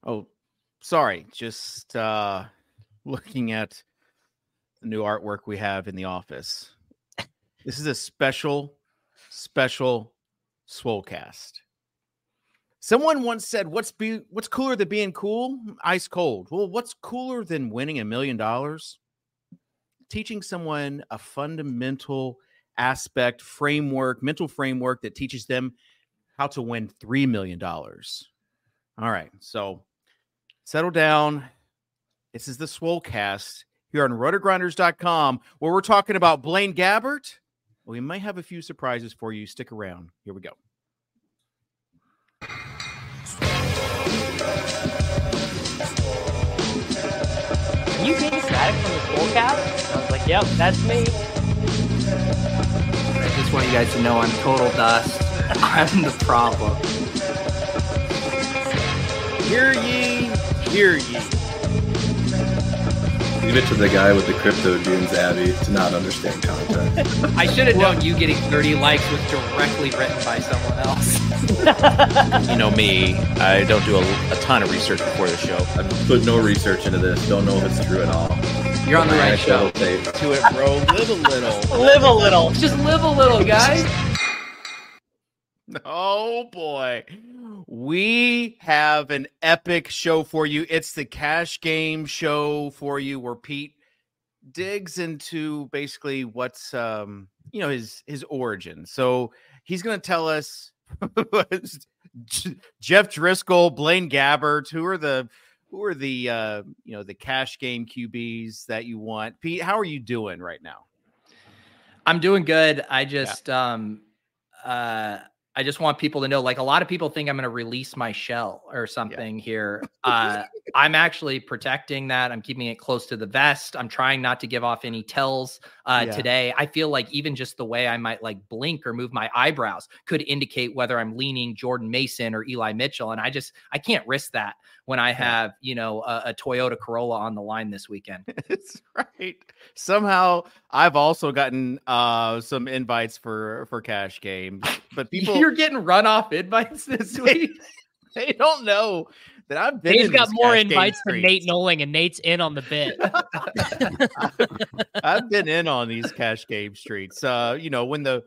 Oh, sorry. Just looking at the new artwork we have in the office. This is a special Swolecast. Someone once said, what's cooler than being cool? Ice cold. Well, what's cooler than winning $1 million? Teaching someone a fundamental aspect, mental framework that teaches them how to win $3 million. All right, so settle down. This is the Swolecast here on rotogrinders.com, where we're talking about Blaine Gabbert. We might have a few surprises for you. Stick around. Here we go. Can you take Mattek from the Swolecast? I was like, yep, that's me. I just want you guys to know I'm total dust. I'm the problem. Hear ye, hear ye. Leave it to the guy with the crypto dunes, Abby, to not understand content. I should have known you getting 30 likes was directly written by someone else. You know me, I don't do a ton of research before the show. I've put no research into this. Don't know if it's true at all. You're on the right show. To it, bro. Live a little. Live a little. Just live a little, guys. Oh, boy. We have an epic show for you. It's the cash game show for you where Pete digs into basically what's, his origin. So he's going to tell us Jeff Driscoll, Blaine Gabbert, who are the cash game QBs that you want. Pete, how are you doing right now? I'm doing good. I just I just want people to know, like, a lot of people think I'm going to release my shell or something here. I'm actually protecting that. I'm keeping it close to the vest. I'm trying not to give off any tells today. I feel like even just the way I might like blink or move my eyebrows could indicate whether I'm leaning Jordan Mason or Eli Mitchell. And I can't risk that when I have, a Toyota Corolla on the line this weekend. That's right. Somehow I've also gotten some invites for cash games, but people... You're getting runoff invites this week? They don't know that I've been. Dave's got more invites than Nate Noling, and Nate's in on the bit. I've been in on these cash game streets. When the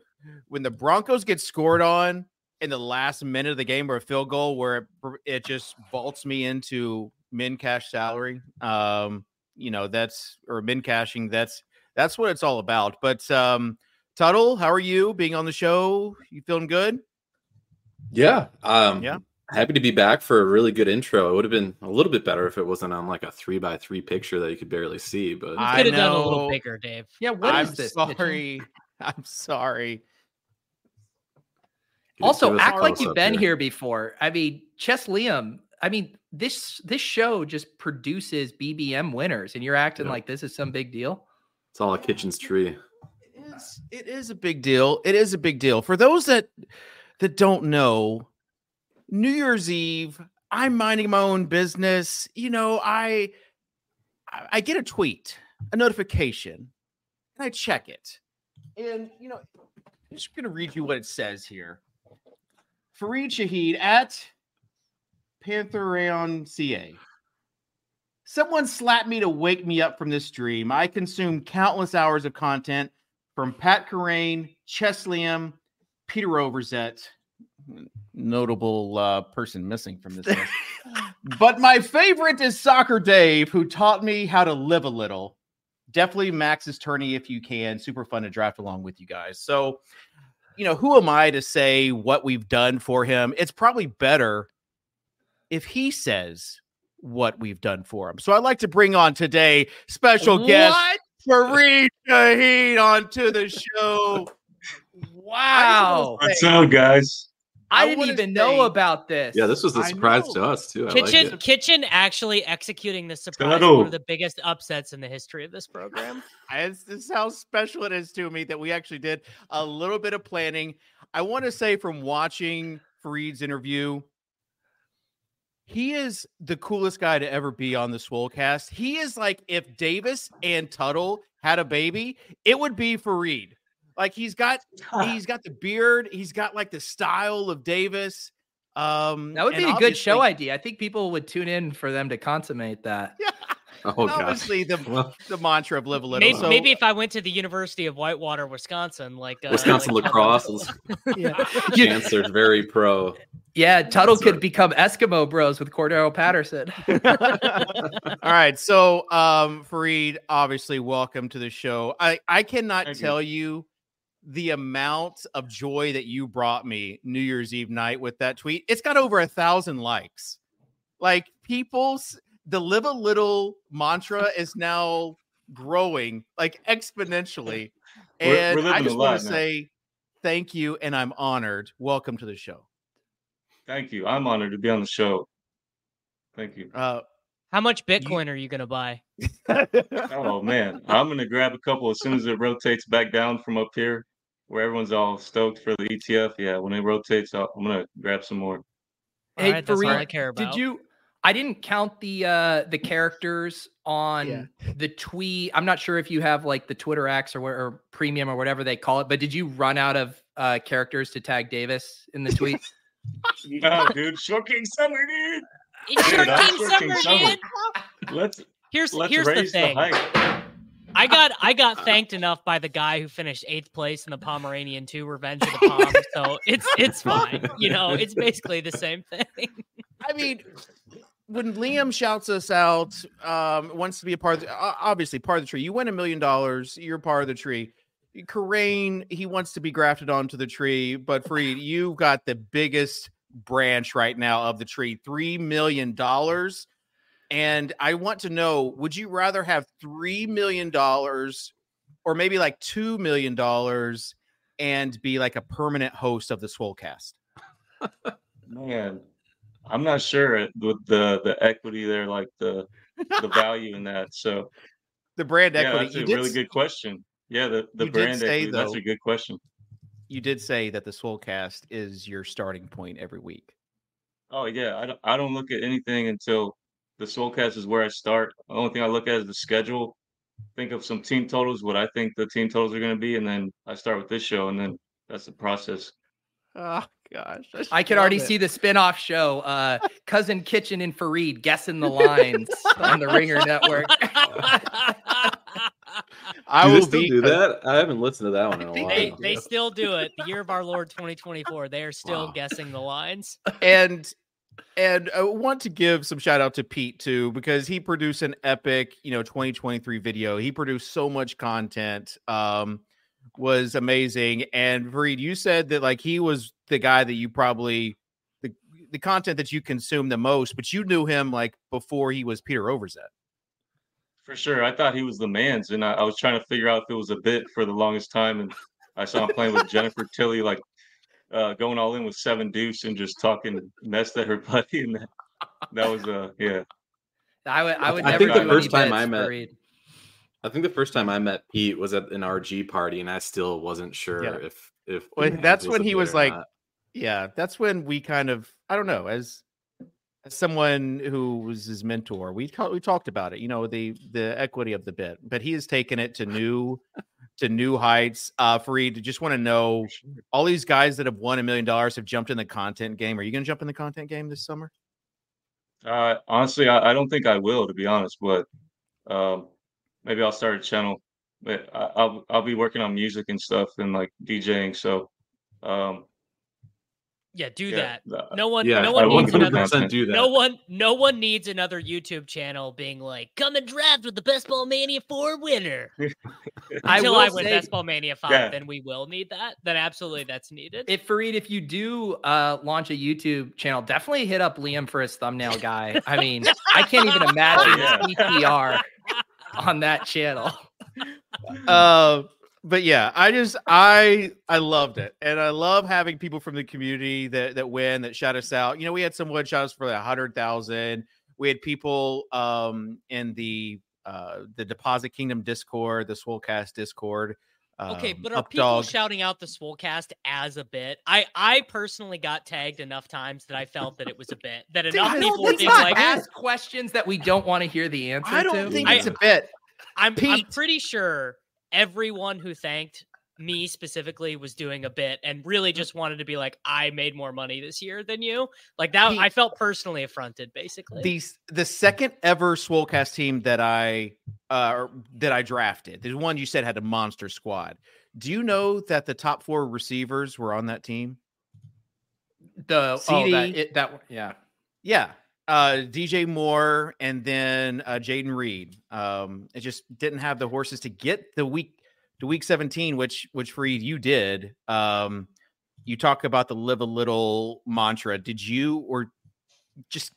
Broncos get scored on in the last minute of the game or a field goal where it just vaults me into min cash salary, min cashing. That's what it's all about. But Tuttle, how are you being on the show? You feeling good? Yeah. Happy to be back for a really good intro. It would have been a little bit better if it wasn't on like a 3x3 picture that you could barely see. But you could have done a little bigger, Dave. Yeah, what is this? I'm sorry. Also, act like you've been here before. I mean, Chess Liam. I mean, this show just produces BBM winners, and you're acting like this is some big deal. It's all a kitchen's tree. It is a big deal. It is a big deal. For those that don't know, New Year's Eve, I'm minding my own business. I get a tweet, a notification, and I check it. And, I'm just going to read you what it says here. Fareed Shahid at Pantheraon CA. Someone slapped me to wake me up from this dream. I consumed countless hours of content from Pat Kerrane, Chess Liam, Peter Overzet. Notable person missing from this list. But my favorite is Soccer Dave, who taught me how to live a little. Definitely Max's tourney if you can. Super fun to draft along with you guys. So, who am I to say what we've done for him? It's probably better if he says what we've done for him. So I'd like to bring on today special guest Fareed Shahid onto the show. Wow. What's up, guys? I didn't even know about this. Yeah, this was a surprise to us, too. Kitchen actually executing this surprise, one of the biggest upsets in the history of this program. This is how special it is to me that we actually did a little bit of planning. I want to say from watching Fareed's interview, he is the coolest guy to ever be on the Swolecast. He is like if Davis and Tuttle had a baby, it would be Fareed. Like he's got the beard. He's got like the style of Davis. That would be a good show idea. I think people would tune in for them to consummate that. Yeah. Oh, obviously the mantra of live a little. Maybe if I went to the University of Whitewater, Wisconsin, Wisconsin lacrosse is Chancellor's very pro. Yeah, Tuttle could become Eskimo Bros with Cordero Patterson. All right, so Fareed, obviously, welcome to the show. I cannot tell you the amount of joy that you brought me New Year's Eve night with that tweet. It's got over 1,000 likes. Like the live a little mantra is now growing like exponentially. And I just want to say thank you. And I'm honored. Welcome to the show. Thank you. I'm honored to be on the show. Thank you. How much Bitcoin are you going to buy? Oh man, I'm going to grab a couple as soon as it rotates back down from up here where everyone's all stoked for the ETF. Yeah. When it rotates, I'm going to grab some more. Hey, right, that's all I care about. I didn't count the characters on the tweet. I'm not sure if you have like the Twitter X or premium or whatever they call it, but did you run out of characters to tag Davis in the tweet? No, dude. Short King Summer, dude. It's Short King Summer, dude. Here's the thing. I got thanked enough by the guy who finished 8th place in the Pomeranian 2 Revenge of the Pom, so it's fine. You know, it's basically the same thing. I mean, when Liam shouts us out, wants to be a part of obviously part of the tree. You win $1 million, you're part of the tree. Karain, he wants to be grafted onto the tree, but Fareed, you've got the biggest branch right now of the tree, $3 million. And I want to know, would you rather have $3 million or maybe like $2 million and be like a permanent host of the Swolecast? Man, I'm not sure with the equity there, like the value in that. So the brand equity. That's a really good question. Yeah, the brand equity. That's a good question. You did say that the Swolecast is your starting point every week. Oh yeah, I don't look at anything until the Swolecast is where I start. The only thing I look at is the schedule. Think of some team totals, what I think the team totals are going to be, and then I start with this show, and then that's the process. Oh gosh, I can already see the spinoff show, Cousin Kitchen and Fareed guessing the lines on the Ringer Network. I will do that. I haven't listened to that one in a while. They still do it. The year of our Lord 2024. They are still guessing the lines. And I want to give some shout out to Pete too, because he produced an epic, 2023 video. He produced so much content, was amazing. And Fareed, you said that like he was the guy that you probably the content that you consume the most, but you knew him like before he was Peter Overzet. For sure. I thought he was the man's, and I was trying to figure out if it was a bit for the longest time. And I saw him playing with Jennifer Tilly, like going all in with 7 deuce and just talking mess to everybody. And that was yeah. I think the first time I met Pete was at an RG party, and I still wasn't sure if that's when he was like, that's when we kind of, I don't know, as someone who was his mentor, we talked about it, the equity of the bit, but he has taken it to new heights. Fareed, just want to know, all these guys that have won $1 million have jumped in the content game. Are you going to jump in the content game this summer? Honestly, I don't think I will, to be honest, but maybe I'll start a channel. But I'll be working on music and stuff and like DJing. So that. No one needs another YouTube channel being like, come and draft with the Best Ball Mania 4 winner. Until I win Best Ball Mania 5, then we will need that. Then absolutely that's needed. Fareed, if you do launch a YouTube channel, definitely hit up Liam for his thumbnail guy. I mean, I can't even imagine his PTR on that channel. But yeah, I loved it. And I love having people from the community that win, that shout us out. We had someone shout us for 100,000. We had people in the Deposit Kingdom Discord, the Swolecast Discord. Okay, but are people shouting out the Swolecast as a bit? I personally got tagged enough times that I felt that it was a bit. That enough people were being like, ask questions that we don't want to hear the answer to. I don't think it's a bit. I'm pretty sure everyone who thanked me specifically was doing a bit and really just wanted to be like, I made more money this year than you. Like that, I felt personally affronted, basically. The second ever Swolecast team that I drafted, the one you said had a monster squad. Do you know that the top 4 receivers were on that team? The CD, yeah. DJ Moore and then Jaden Reed. It just didn't have the horses to get the week 17, which Reed, you did. You talk about the live a little mantra. Did you, or just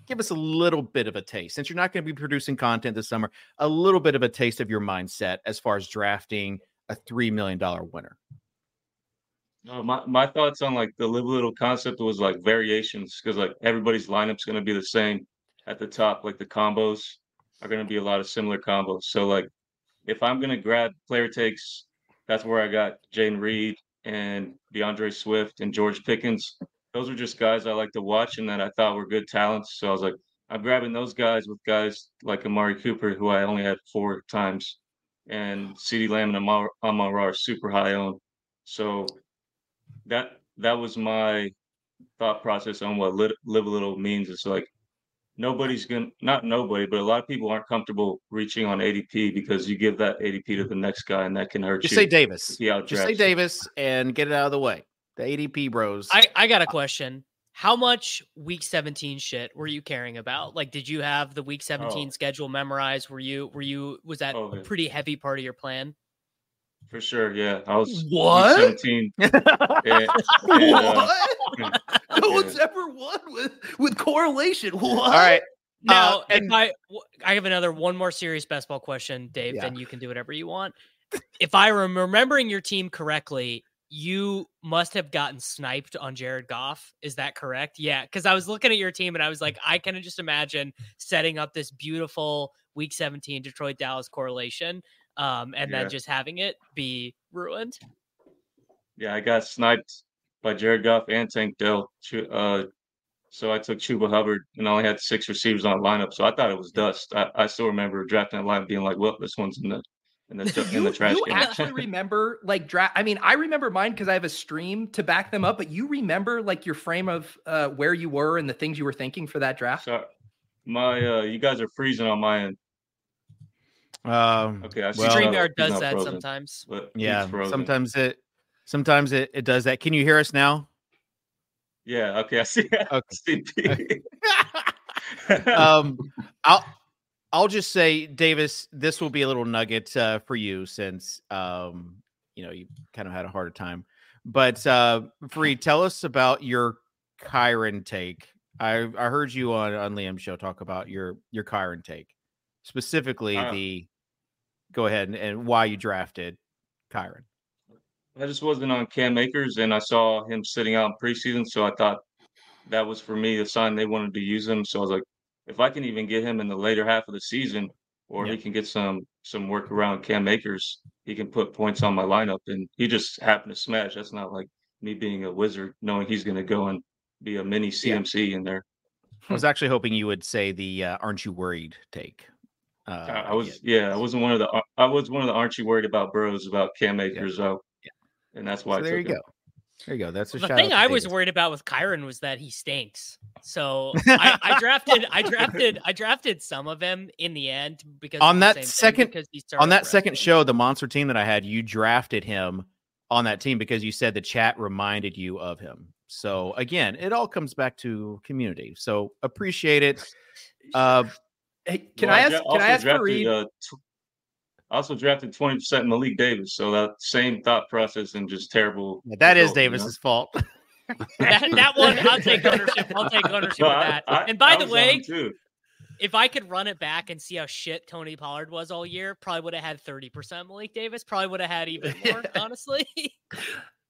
give us a little bit of a taste, since you're not going to be producing content this summer, a little bit of a taste of your mindset as far as drafting a $3 million winner? My thoughts on like the live a little concept was like variations, because like everybody's lineup's going to be the same at the top. Like the combos are going to be a lot of similar combos. So like if I'm going to grab player takes, that's where I got Jaden Reed and DeAndre Swift and George Pickens. Those are just guys I like to watch and that I thought were good talents. So I was like, I'm grabbing those guys with guys like Amari Cooper, who I only had 4 times, and CeeDee Lamb and Amon-Ra are super high owned. So that was my thought process on what live a little means. It's like not nobody, but a lot of people aren't comfortable reaching on ADP because you give that ADP to the next guy and that can hurt you. Just say Davis. Just say Davis and get it out of the way. The ADP bros. I got a question. How much week 17 shit were you caring about? Like, did you have the week 17 schedule memorized? Was that a pretty heavy part of your plan? For sure, yeah. I was what? 17. What? No one's ever won with correlation. What? All right. Now, I have one more serious best ball question, Dave, then you can do whatever you want. If I am remembering your team correctly, you must have gotten sniped on Jared Goff. Is that correct? Yeah, because I was looking at your team and I was like, I can just imagine setting up this beautiful week 17 Detroit-Dallas correlation. And then just having it be ruined. Yeah, I got sniped by Jared Goff and Tank Dell. So I took Chuba Hubbard and only had 6 receivers on the lineup. So I thought it was dust. I still remember drafting a lineup being like, well, this one's in the trash can. You actually remember like draft? I mean, I remember mine because I have a stream to back them up. But you remember like your frame of where you were and the things you were thinking for that draft. So you guys are freezing on my end. Okay. StreamYard does that frozen, sometimes. Yeah, sometimes it does that. Can you hear us now? Yeah. Okay. I see. Okay. I'll just say, Davis, this will be a little nugget for you since you kind of had a harder time. But Fareed, tell us about your Kyren take. I heard you on Liam's show talk about your Kyren take, specifically go ahead and why you drafted Kyren. I just wasn't on Cam Akers, and I saw him sitting out in preseason, so I thought that was for me a sign they wanted to use him. So I was like, if I can even get him in the later half of the season, or he can get some work around Cam Akers, he can put points on my lineup. And he just happened to smash. That's not like me being a wizard, knowing he's going to go and be a mini CMC in there. I was actually hoping you would say the "Aren't you worried?" take. I was one of the "Aren't you worried about bros" about Cam Akers though, and that's why. So there you go. There you go. That's a the thing I was worried about with Kyren was that he stinks. So I drafted some of them in the end because on that second show, the monster team that I had, you drafted him on that team because you said the chat reminded you of him. So again, it all comes back to community. So appreciate it. Hey, can I ask Fareed? I also drafted 20% Malik Davis, so that same thought process and just terrible. Yeah, that is Davis's fault. that one, I'll take ownership. Of that. And by the way, if I could run it back and see how shit Tony Pollard was all year, probably would have had 30% Malik Davis. Probably would have had even more, honestly.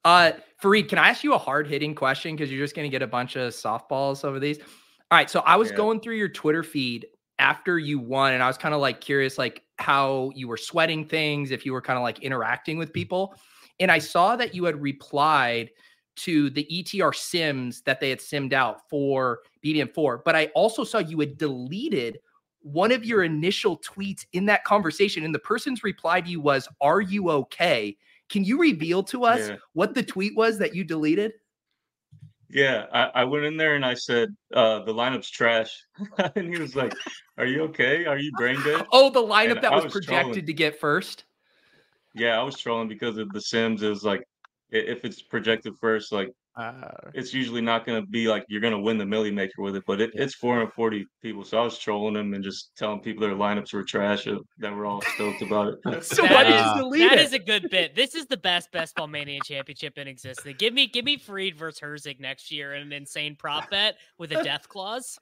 Fareed, can I ask you a hard-hitting question? Because you're just going to get a bunch of softballs over these. All right, so I was going through your Twitter feed after you won, and I was kind of like curious, like how you were sweating things, if you were kind of like interacting with people. And I saw that you had replied to the ETR sims that they had simmed out for BDM4, but I also saw you had deleted one of your initial tweets in that conversation. And the person's reply to you was, "Are you okay?" Can you reveal to us what the tweet was that you deleted? Yeah, I went in there and I said, the lineup's trash. And he was like, are you okay? Are you brain dead? Oh, the lineup And that I was was projected trolling. to get first? Yeah, I was trolling because of the Sims. It was like, if it's projected first, like, it's usually not going to be like you're going to win the Millie Maker with it, but it's 440 people. So I was trolling them and just telling people their lineups were trash, that were all stoked about it. So that is a good bit. This is the best Ball Mania championship in existence. Give me Freed versus Herzig next year in an insane prop bet with a death clause.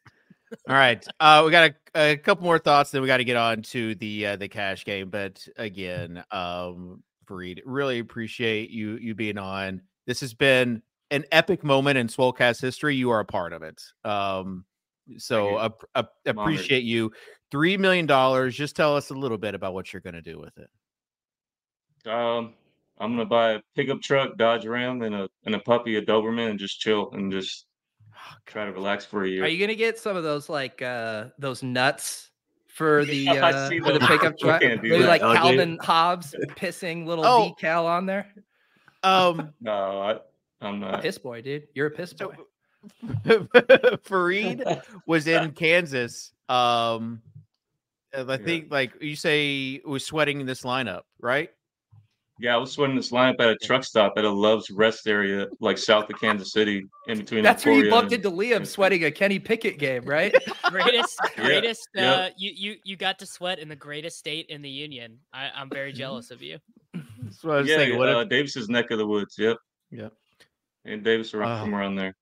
All right. We got a couple more thoughts, then we got to get on to the cash game. But again, Fareed, really appreciate you being on. This has been an epic moment in Swolecast history. You are a part of it. So appreciate you. $3 million. Just tell us a little bit about what you're going to do with it. I'm going to buy a pickup truck, Dodge Ram, and a puppy, a Doberman, and just chill and just try to relax for a year. Are you going to get some of those those nuts for the pickup truck? Maybe like Calvin Hobbs pissing little decal on there? No, I'm not. Piss boy, dude. You're a piss boy. Fareed was in Kansas. I think, like you say, was sweating this lineup, right? Yeah, I was sweating this lineup at a truck stop at a Love's Rest area, like south of Kansas City, in between. That's where you bumped into Liam sweating a Kenny Pickett game, right? greatest. You got to sweat in the greatest state in the union. I'm very jealous of you. That's what I was thinking. Davis's neck of the woods. Yep. And Davis from around there.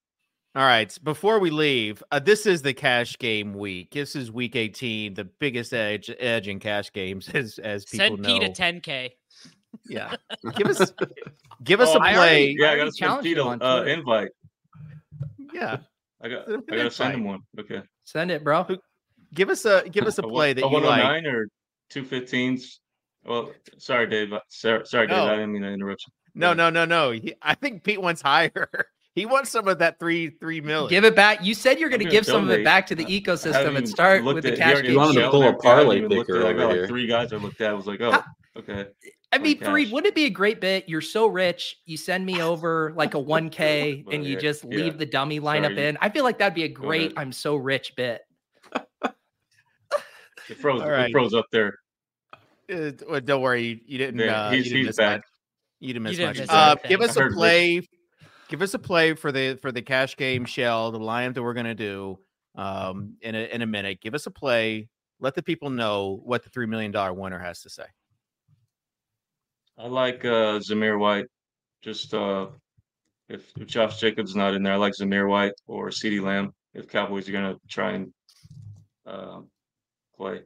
All right. Before we leave, this is the cash game week. This is week 18, the biggest edge in cash games, as people know. Send Pete a 10K. Yeah. Give us a play. I got to send Pete an invite. Yeah. I got to send him one. Okay. Send it, bro. Give us a play that you like. 109 or 215s. Well, sorry, Dave. Sorry, Dave. I didn't mean to interrupt you. No. I think Pete wants higher. He wants some of that $3 million. Give it back. You said you're going to give some of it back to the ecosystem and start with the cash game. You wanted to pull a parlay picker over here. Like 3 guys I looked at. I was like, oh, okay. I mean, Fareed, wouldn't it be a great bit? You're so rich. You send me over like a 1K and you just leave the dummy lineup in. I feel like that'd be a great I'm so rich bit. It froze up there. Don't worry. You didn't. He's back. You didn't miss much. Give us a play. Give us a play for the cash game shell, the lineup that we're going to do in a minute. Give us a play. Let the people know what the $3 million winner has to say. I like Zamir White. Just if Josh Jacobs not in there, I like Zamir White or CeeDee Lamb if Cowboys are going to try and play.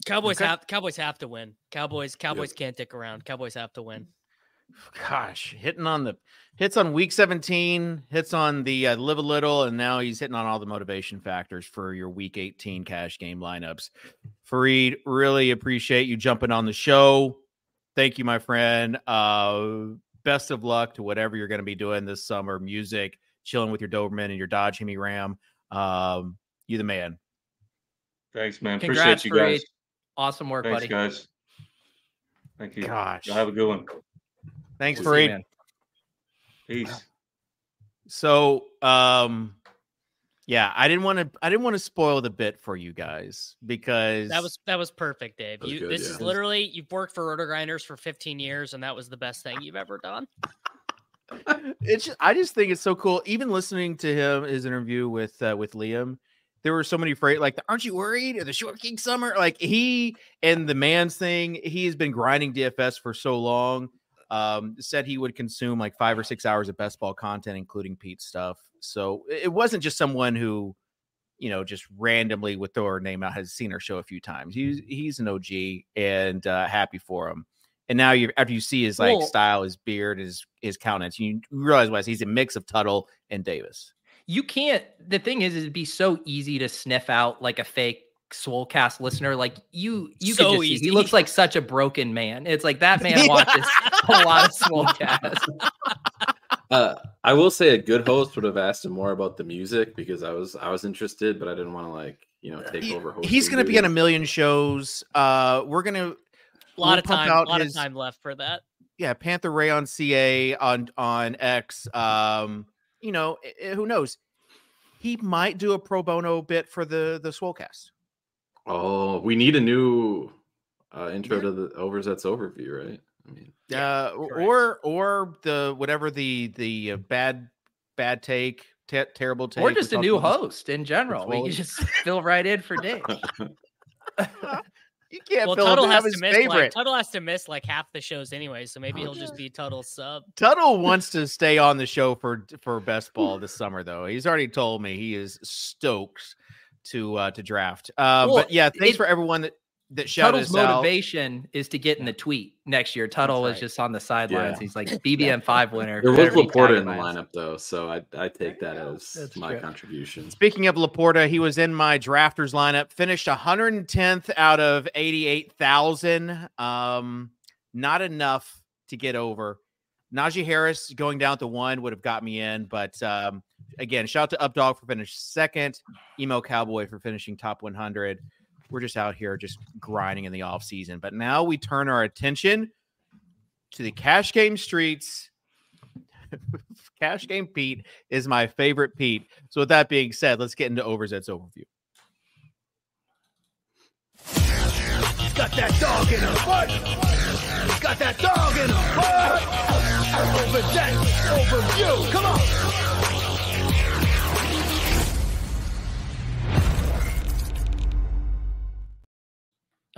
Cowboys have to win. Cowboys can't dick around. Cowboys have to win. Gosh, hits on week 17, hits on the live a little, and now he's hitting on all the motivation factors for your week 18 cash game lineups. Fareed, really appreciate you jumping on the show. Thank you, my friend. Best of luck to whatever you're going to be doing this summer. Music, chilling with your Doberman and your Dodge Hemi Ram. You the man. Thanks, man. Congrats, appreciate you guys. Fareed. Awesome work, Thanks, buddy. Guys. Thank you. Gosh. Y'all have a good one. Thanks, Fareed. Peace. So, yeah, I didn't want to spoil the bit for you guys because that was perfect, Dave. This is literally, you've worked for Roto Grinders for 15 years, and that was the best thing you've ever done. I just think it's so cool. Even listening to his interview with Liam, there were so many phrases like, "Aren't you worried?" or "The Short King Summer." Like he and the man's thing. He has been grinding DFS for so long. Said he would consume like 5 or 6 hours of best ball content, including Pete's stuff. So it wasn't just someone who, just randomly would throw her name out, has seen her show a few times. He's an OG and happy for him. And now after you see his style, his beard, his countenance, you realize he's a mix of Tuttle and Davis. You can't. The thing is it'd be so easy to sniff out like a fake Swolecast listener. Like you so can just see, he looks like such a broken man. It's like that man watches a lot of Swolecast. I will say a good host would have asked him more about the music because I was interested, but I didn't want to take over hosting. He's going to be on a million shows. We're going to a lot of time left for that. Yeah, Panther Ray on CA on X. You know, who knows? He might do a pro bono bit for the Swolecast. Oh, we need a new intro to the Overzet's overview, right? I mean, or the whatever the bad take, terrible take, or just a new host in general. We can just fill right in for Dave. You can't. Well, Tuttle has to miss. Tuttle has to miss like half the shows anyway, so maybe he'll just be Tuttle's sub. Tuttle wants to stay on the show for best ball this summer, though. He's already told me he is stoked to draft. But yeah, thanks for everyone that shouted Tuttle's motivation is to get in the tweet next year. Tuttle was just on the sidelines. He's like BBM5 winner. There was Laporta in the lineup though, so I take that as my contribution. Speaking of Laporta, he was in my drafters lineup, finished 110th out of 88,000. Not enough to get over. Najee Harris going down to 1 would have got me in, but again, shout out to Updog for finishing second, Emo Cowboy for finishing top 100. We're just out here just grinding in the off season. But now we turn our attention to the cash game streets. Cash game Pete is my favorite Pete. So with that being said, let's get into Overzet's overview. Got that dog in a butt. Got that dog in a butt. Overzet overview. Come on.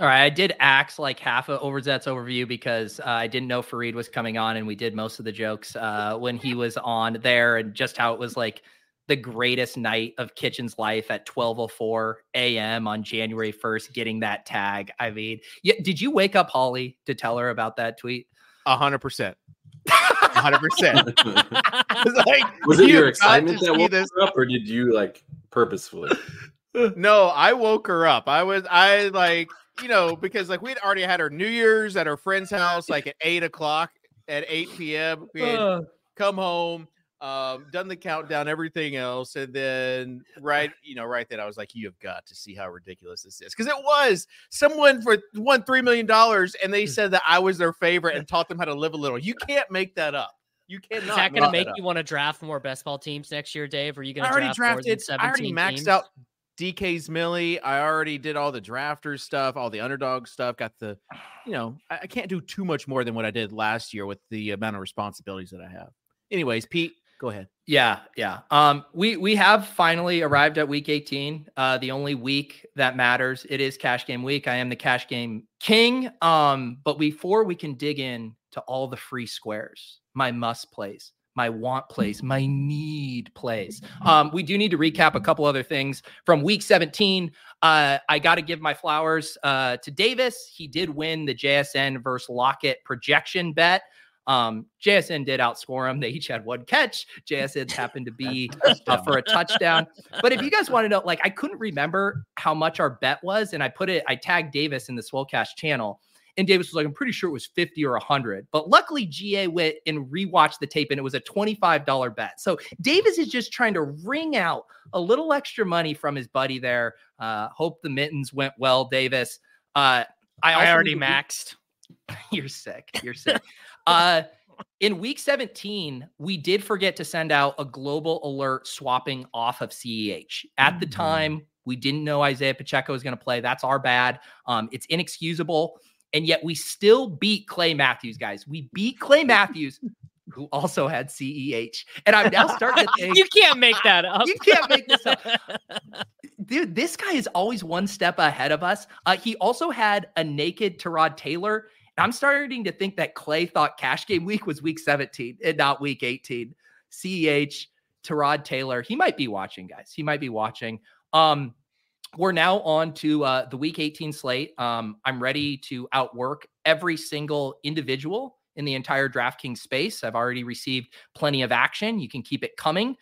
All right, I did axe like half of Overzet's overview because I didn't know Fareed was coming on, and we did most of the jokes when he was on there, and just how it was like the greatest night of Kitchen's life at 12:04 a.m. on January 1st, getting that tag. I mean, did you wake up Holly to tell her about that tweet? 100%. 100%. Like, was it your excitement that woke her up, or did you like purposefully? No, I woke her up. I like, you know, because like we'd already had our New Year's at our friend's house, like at 8 p.m. We had come home, done the countdown, everything else. And then right then I was like, you have got to see how ridiculous this is. Because it was someone won $3 million and they said that I was their favorite and taught them how to live a little. You can't make that up. You cannot. Is that going to make you want to draft more best ball teams next year, Dave? Or are you going to draft more than 17 I already maxed teams? out DK's Millie. I already did all the drafters stuff, all the underdog stuff. Got the, you know, I can't do too much more than what I did last year with the amount of responsibilities that I have. Anyways, Pete, go ahead. Yeah. We have finally arrived at week 18. The only week that matters. It is cash game week. I am the cash game king. But before we can dig in to all the free squares, my must plays, my want plays, my need plays, we do need to recap a couple other things from week 17. I got to give my flowers to Davis. He did win the JSN versus Lockett projection bet. JSN did outscore him. They each had one catch. JSN happened to be for a touchdown. But if you guys want to know, like, I couldn't remember how much our bet was, and I tagged Davis in the Swolecast channel, and Davis was like, I'm pretty sure it was 50 or 100. But luckily, GA went and rewatched the tape, and it was a $25 bet. So Davis is just trying to wring out a little extra money from his buddy there. Hope the mittens went well, Davis. I already maxed. You're sick. In week 17, we did forget to send out a global alert swapping off of CEH. At the time, we didn't know Isaiah Pacheco was going to play. That's our bad. It's inexcusable. And yet we still beat Clay Matthews, guys. We beat Clay Matthews, who also had CEH. And I'm now starting to think, you can't make that up. You can't make this up. Dude, this guy is always one step ahead of us. He also had a naked Tyrod Taylor. I'm starting to think that Clay thought cash game week was week 17 and not week 18. CEH, Tyrod Taylor. He might be watching, guys. He might be watching. We're now on to the week 18 slate. I'm ready to outwork every single individual in the entire DraftKings space. I've already received plenty of action. You can keep it coming.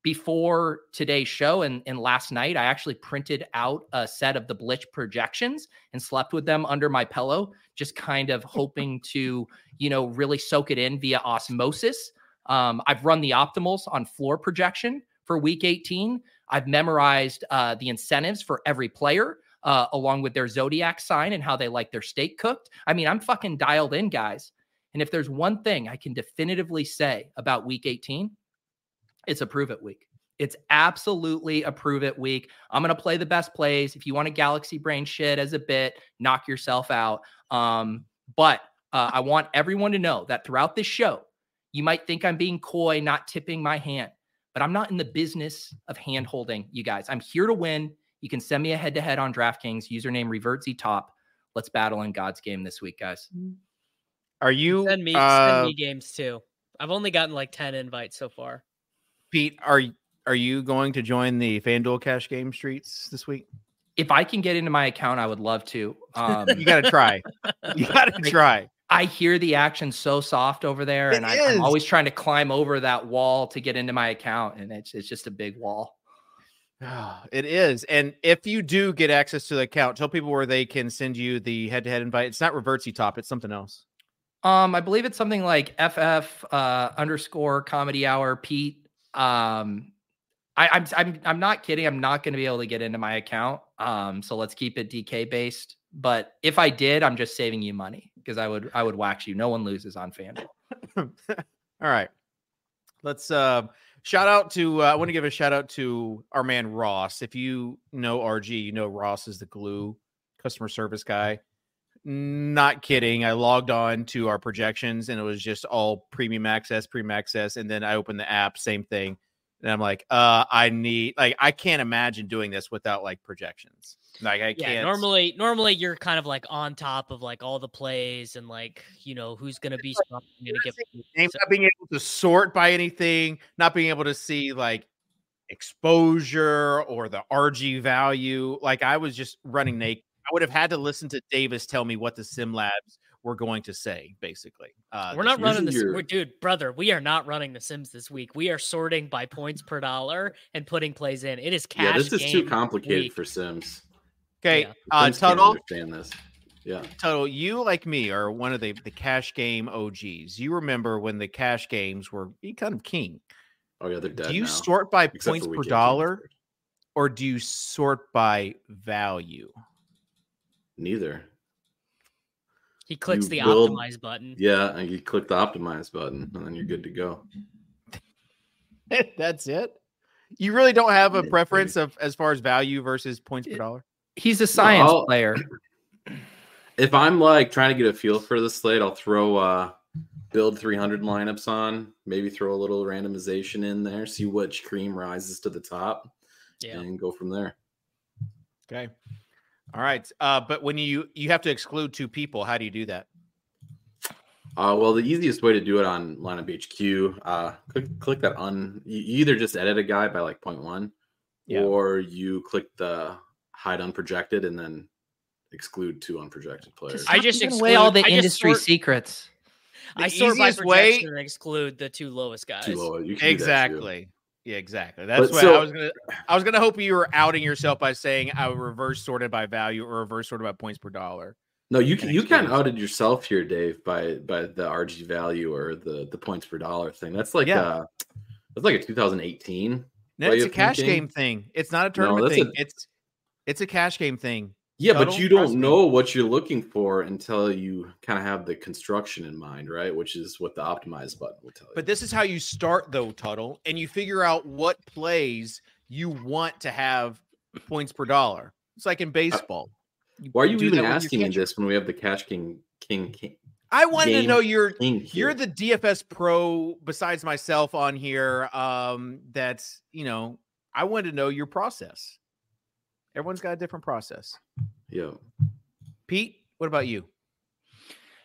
Before today's show and last night, I actually printed out a set of the Blitz projections and slept with them under my pillow, just kind of hoping to, really soak it in via osmosis. I've run the optimals on floor projection for week 18. I've memorized the incentives for every player, along with their zodiac sign and how they like their steak cooked. I mean, I'm fucking dialed in, guys. And if there's one thing I can definitively say about week 18, it's a prove it week. It's absolutely a prove it week. I'm going to play the best plays. If you want to galaxy brain shit as a bit, knock yourself out. But I want everyone to know that throughout this show, you might think I'm being coy, not tipping my hand, but I'm not in the business of hand holding you guys. I'm here to win. You can send me a head-to-head on DraftKings, username RevertZTop. Let's battle in God's game this week, guys. Are you send me games too? I've only gotten like 10 invites so far. Pete, are you going to join the FanDuel cash game streets this week? If I can get into my account, I would love to. You got to try. You got to try. I hear the action so soft over there, and I'm always trying to climb over that wall to get into my account, and it's just a big wall. It is. And if you do get access to the account, tell people where they can send you the head-to-head invite. It's not RevertZTop, it's something else. I believe it's something like FF _ comedy hour Pete. I'm not kidding. I'm not going to be able to get into my account. So let's keep it DK based. But if I did, I'm just saving you money because I would wax you. No one loses on FanDuel. All right. Let's shout out to I want to give a shout out to our man Ross. If you know RG, you know Ross is the glue customer service guy. Not kidding. I logged on to our projections and it was just all premium access. And then I opened the app, same thing. And I'm like, I can't imagine doing this without like projections. Like I can't. Normally you're kind of like on top of like all the plays and like, who's going to be not being able to sort by anything, not being able to see like exposure or the RG value. Like I was just running naked. I would have had to listen to Davis tell me what the sim labs were going to say, basically. We're not running brother, we are not running the Sims this week. We are sorting by points per dollar and putting plays in. It is cash. Yeah, this is too complicated for Sims. Okay, Tuttle. Understand this. Yeah, Tuttle, you like me are one of the cash game OGs. You remember when the cash games were kind of king. Oh yeah, they're dead. Do you now, sort by points per dollar, or do you sort by value? Neither. He clicks the optimize button. Yeah, and you click the optimize button, and then you're good to go. That's it? You really don't have a preference of as far as value versus points per dollar? He's a science player. If I'm like trying to get a feel for the slate, I'll throw build 300 lineups on, maybe throw a little randomization in there, see which cream rises to the top, and go from there. Okay. All right. But when you have to exclude two people, how do you do that? Well, the easiest way to do it on Lineup HQ, click that on. You either just edit a guy by like 0.1, or you click the hide unprojected and then exclude two unprojected players. I just exclude away all the industry secrets. I sort by projection and exclude the two lowest guys. Exactly. Yeah, exactly. That's what I was gonna hope you were outing yourself by saying I would reverse sorted by value or reverse sorted by points per dollar. No, you kind of outed yourself here, Dave, by the RG value or the points per dollar thing. That's like that's like a 2018. No, it's a cash game thing. It's not a tournament thing. It's a cash game thing. Yeah, but you don't know what you're looking for until you kind of have the construction in mind, right? Which is what the optimize button will tell you. But this is how you start, though, Tuttle, and you figure out what plays you want to have points per dollar. It's like in baseball. Why are you even asking me this when we have the Cash King? I wanted to know you're the DFS pro besides myself on here. That's I wanted to know your process. Everyone's got a different process. Yeah. Pete, what about you?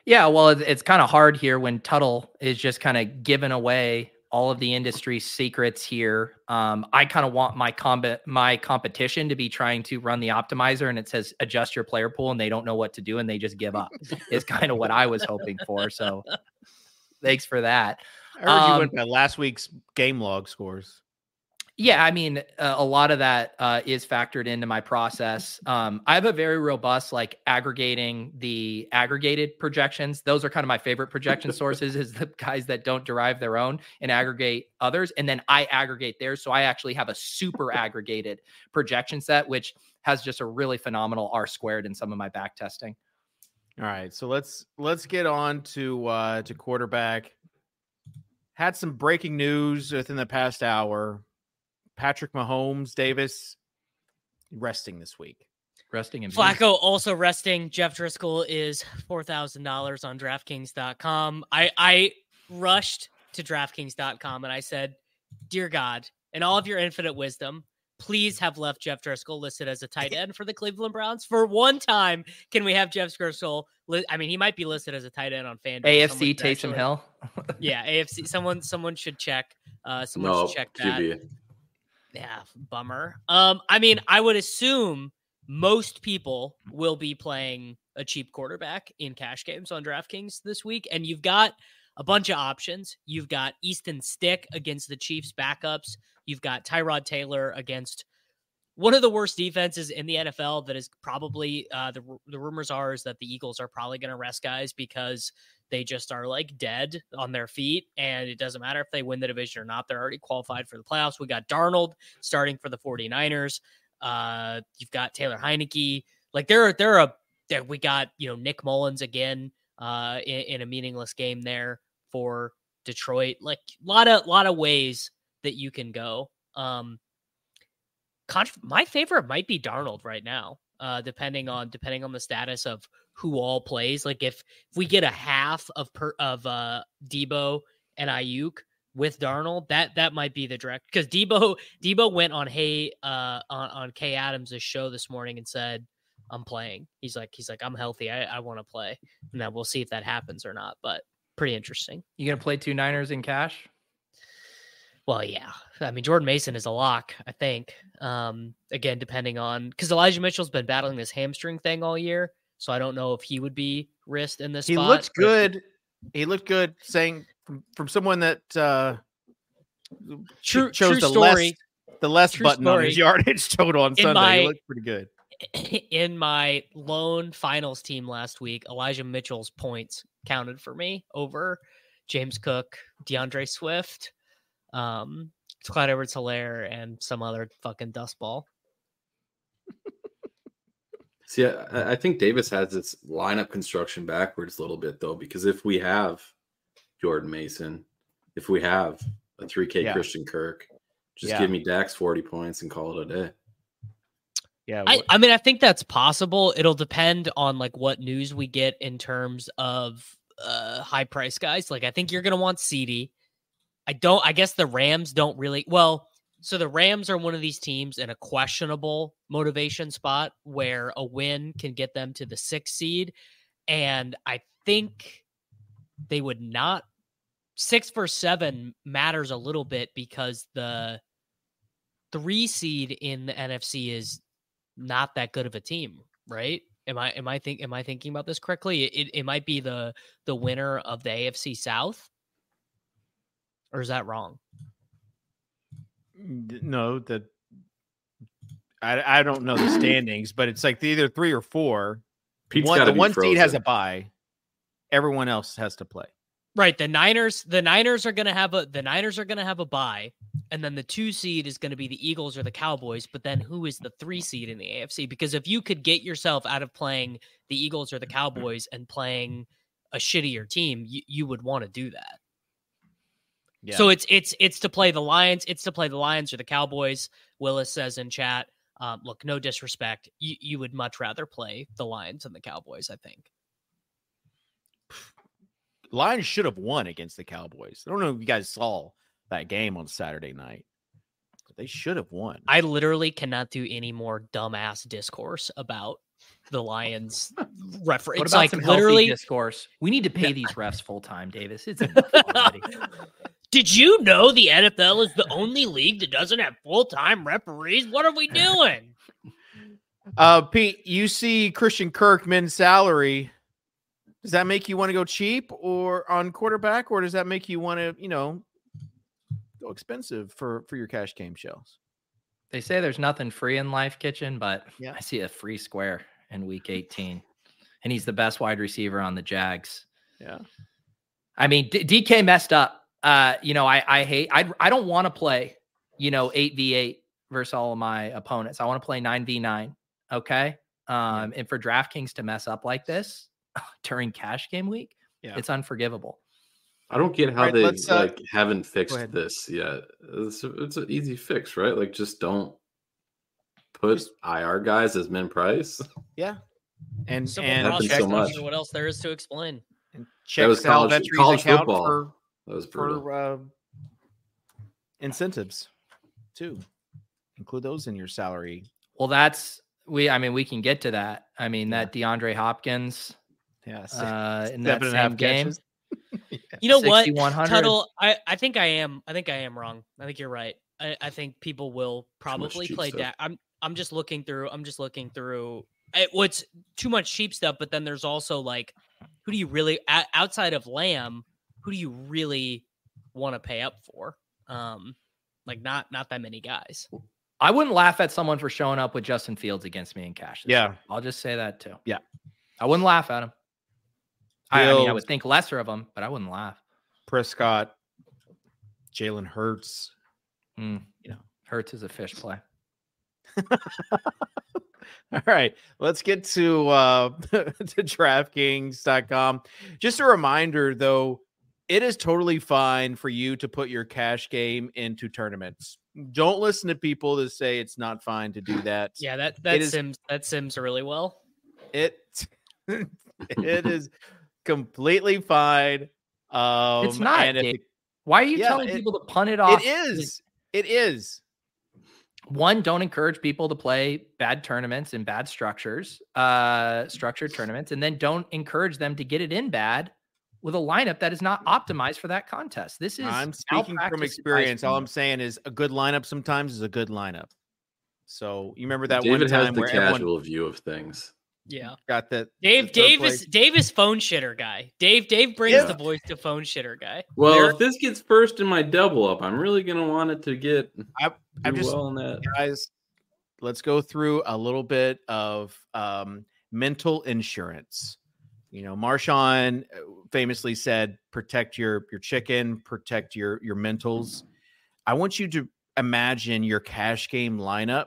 Yeah, well, it's kind of hard here when Tuttle is just kind of giving away all of the industry secrets here. I kind of want my competition to be trying to run the optimizer and it says adjust your player pool and they don't know what to do and they just give up. Is kind of what I was hoping for. So thanks for that. I heard you went by last week's game log scores. Yeah, I mean, a lot of that is factored into my process. I have a very robust, aggregating the aggregated projections. Those are kind of my favorite projection sources is the guys that don't derive their own and aggregate others. And then I aggregate theirs. So I actually have a super aggregated projection set, which has just a really phenomenal R squared in some of my back testing. All right, so let's get on to quarterback. Had some breaking news within the past hour. Patrick Mahomes, Davis, resting this week. Resting in Flacco also resting. Jeff Driscoll is $4,000 on DraftKings.com. I rushed to DraftKings.com and I said, "Dear God, in all of your infinite wisdom, please have left Jeff Driscoll listed as a tight end for the Cleveland Browns. For one time, can we have Jeff Driscoll? I mean, he might be listed as a tight end on FanDuel. AFC Taysom Hill. Yeah, AFC. Someone should check. Should check that. QB. Yeah, bummer. I mean, I would assume most people will be playing a cheap quarterback in cash games on DraftKings this week, and you've got a bunch of options. You've got Easton Stick against the Chiefs backups. You've got Tyrod Taylor against one of the worst defenses in the NFL. That is probably the rumors are is that the Eagles are probably going to rest guys because they just are like dead on their feet, and it doesn't matter if they win the division or not. They're already qualified for the playoffs. We got Darnold starting for the 49ers. You've got Taylor Heineke. Like we got, Nick Mullins again in a meaningless game there for Detroit. Like lot of ways that you can go. My favorite might be Darnold right now, depending on the status of who all plays. Like if we get a half of Debo and Ayuk with Darnold, that might be the direct, because Debo went on on Kay Adams' show this morning and said, "I'm playing." He's like, "I'm healthy. I want to play." And then we'll see if that happens or not. But pretty interesting. You gonna play 2 Niners in cash? Well, yeah. I mean, Jordan Mason is a lock, I think. Again, depending on, because Elijah Mitchell's been battling this hamstring thing all year, so I don't know if he would be risked in this spot. He looked good. He looked good, saying from someone that chose the less button on his yardage total on Sunday. He looked pretty good. In my lone finals team last week, Elijah Mitchell's points counted for me over James Cook, DeAndre Swift, Clyde Edwards-Helaire, and some other fucking dustball. See, I think Davis has its lineup construction backwards a little bit, though, because if we have Jordan Mason, if we have a 3K Christian Kirk, just give me Dak's 40 points and call it a day. Yeah, I mean, I think that's possible. It'll depend on like what news we get in terms of high price guys. Like I think you're going to want CD. I guess the Rams don't really. Well, so the Rams are one of these teams in a questionable motivation spot where a win can get them to the 6th seed. And I think they would not. 6 for 7 matters a little bit because the 3 seed in the NFC is not that good of a team, right? Am I thinking about this correctly? It might be the winner of the AFC South. Or is that wrong? No, I don't know the standings, but it's like either 3 or 4. The one seed has a bye. Everyone else has to play. Right. The Niners are going to have a bye, and then the 2 seed is going to be the Eagles or the Cowboys. But then who is the 3 seed in the AFC? Because if you could get yourself out of playing the Eagles or the Cowboys and playing a shittier team, you would want to do that. Yeah. So it's to play the Lions. It's to play the Lions or the Cowboys. Willis says in chat, look, no disrespect. You would much rather play the Lions than the Cowboys, I think. Lions should have won against the Cowboys. I don't know if you guys saw that game on Saturday night, but they should have won. I literally cannot do any more dumbass discourse about the Lions referee. What about some literally discourse? We need to pay these refs full time, Davis. It's already. Did you know the NFL is the only league that doesn't have full-time referees? What are we doing? Pete, you see Christian Kirk men's salary. Does that make you want to go cheap or on quarterback, or does that make you want to, go expensive for your cash game shells? They say there's nothing free in life, Kitchen, but I see a free square in week 18, and he's the best wide receiver on the Jags. Yeah. I mean, DK messed up. I don't want to play, 8v8 versus all of my opponents. I want to play 9v9. Okay. And for DraftKings to mess up like this, during cash game week, it's unforgivable. I don't get how they haven't fixed this yet. It's an easy fix, right? Like, just don't put IR guys as min price. Yeah, and check so much. What else there is to explain? And check college football. That was brutal. For incentives too. Include those in your salary. Well, we can get to that. I mean, that DeAndre Hopkins, in that same game. You know what, Tuttle? I think I am wrong. I think you're right. I think people will probably play that. I'm just looking through. What's too much cheap stuff, but then there's also like, who do you really outside of Lamb? Who do you really want to pay up for? Like not that many guys. I wouldn't laugh at someone for showing up with Justin Fields against me in cash. Yeah, I'll just say that too. Yeah, I wouldn't laugh at him. I mean, I would think lesser of him, but I wouldn't laugh. Prescott, Jalen Hurts. Hurts is a fish play. All right, let's get to DraftKings.com. Just a reminder, though, it is totally fine for you to put your cash game into tournaments. Don't listen to people that say it's not fine to do that. Yeah, that sims really well. It is completely fine. It's not. Why are you telling people to punt it off? It is. One, don't encourage people to play bad tournaments and bad structured tournaments, and then don't encourage them to get it in bad with a lineup that is not optimized for that contest. I'm speaking from experience. All I'm saying is a good lineup sometimes is a good lineup. So you remember that David one time has the where casual view of things. Yeah, got that. Dave is phone shitter guy. Dave brings the voice to phone shitter guy. Well, if this gets first in my double up, I'm really gonna want it to get. I'm just well in that. Guys, let's go through a little bit of mental insurance. You know, Marshawn famously said, "Protect your chicken, protect your mentals." I want you to imagine your cash game lineup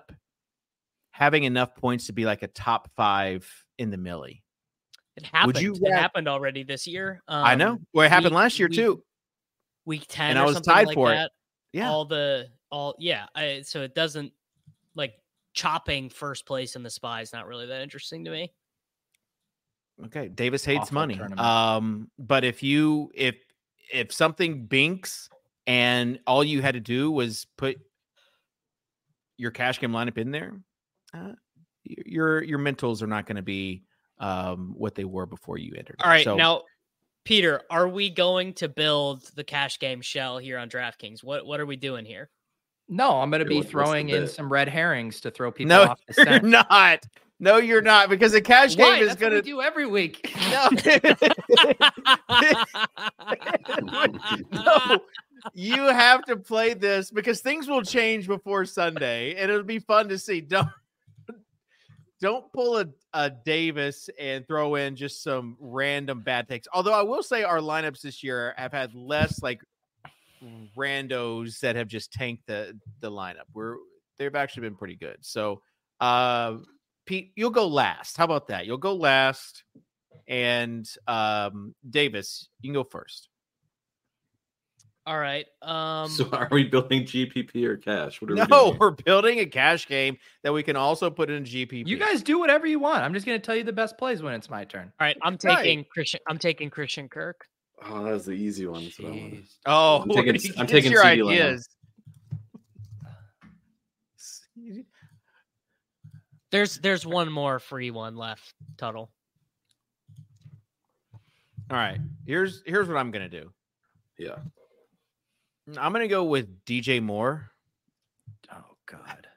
having enough points to be like a top 5 in the millie. It happened. It happened already this year. I know. Well, it happened last year too. Week 10, and I was tied for that. It. Yeah. So it doesn't like chopping first place in the SPY is not really that interesting to me. Okay, Davis hates money. But if something binks and all you had to do was put your cash game lineup in there, your mentals are not going to be what they were before you entered. All right, now, Peter, are we going to build the cash game shell here on DraftKings? What are we doing here? No, I'm going to be throwing in some red herrings to throw people off the scent. You're not. No, you're not, because the cash game is going to do every week. No. No, you have to play this because things will change before Sunday, and it'll be fun to see. Don't pull a Davis and throw in just some random bad takes. Although I will say our lineups this year have had less like randos that have just tanked the lineup. They've actually been pretty good. So, Pete, you'll go last. How about that? You'll go last, and Davis, you can go first. All right. So are we building GPP or cash? We're building a cash game that we can also put in GPP. You guys do whatever you want. I'm just going to tell you the best plays when it's my turn. All right. I'm taking Christian Kirk. Oh, that was the easy one. I'm taking your ideas. There's one more free one left, Tuttle. All right. Here's what I'm going to do. Yeah. I'm going to go with DJ Moore. Oh, God.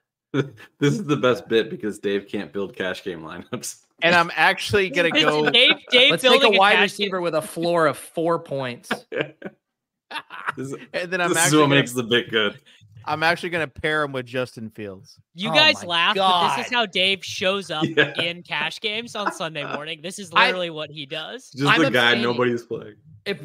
This is the best bit because Dave can't build cash game lineups. And I'm actually going to go. Dave Let's take a wide receiver with a floor of 4 points. And then this is what makes the bit good. I'm actually going to pair him with Justin Fields. You guys laugh, but this is how Dave shows up in cash games on Sunday morning. This is literally what he does. Just the guy nobody's playing. If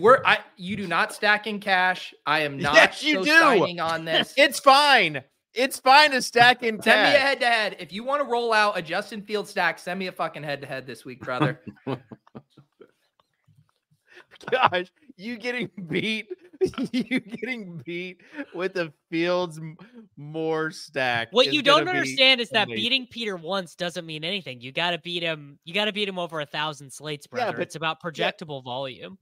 you do not stack in cash, I am not. Yes, you do. Signing on this. It's fine. It's fine to stack in cash. Send me a head-to-head. If you want to roll out a Justin Fields stack, send me a fucking head-to-head this week, brother. gosh, you getting beat with the Fields more stack. What you don't understand is that beating Peter once doesn't mean anything. You got to beat him. You got to beat him over 1,000 slates, brother. Yeah, but it's about projectable volume.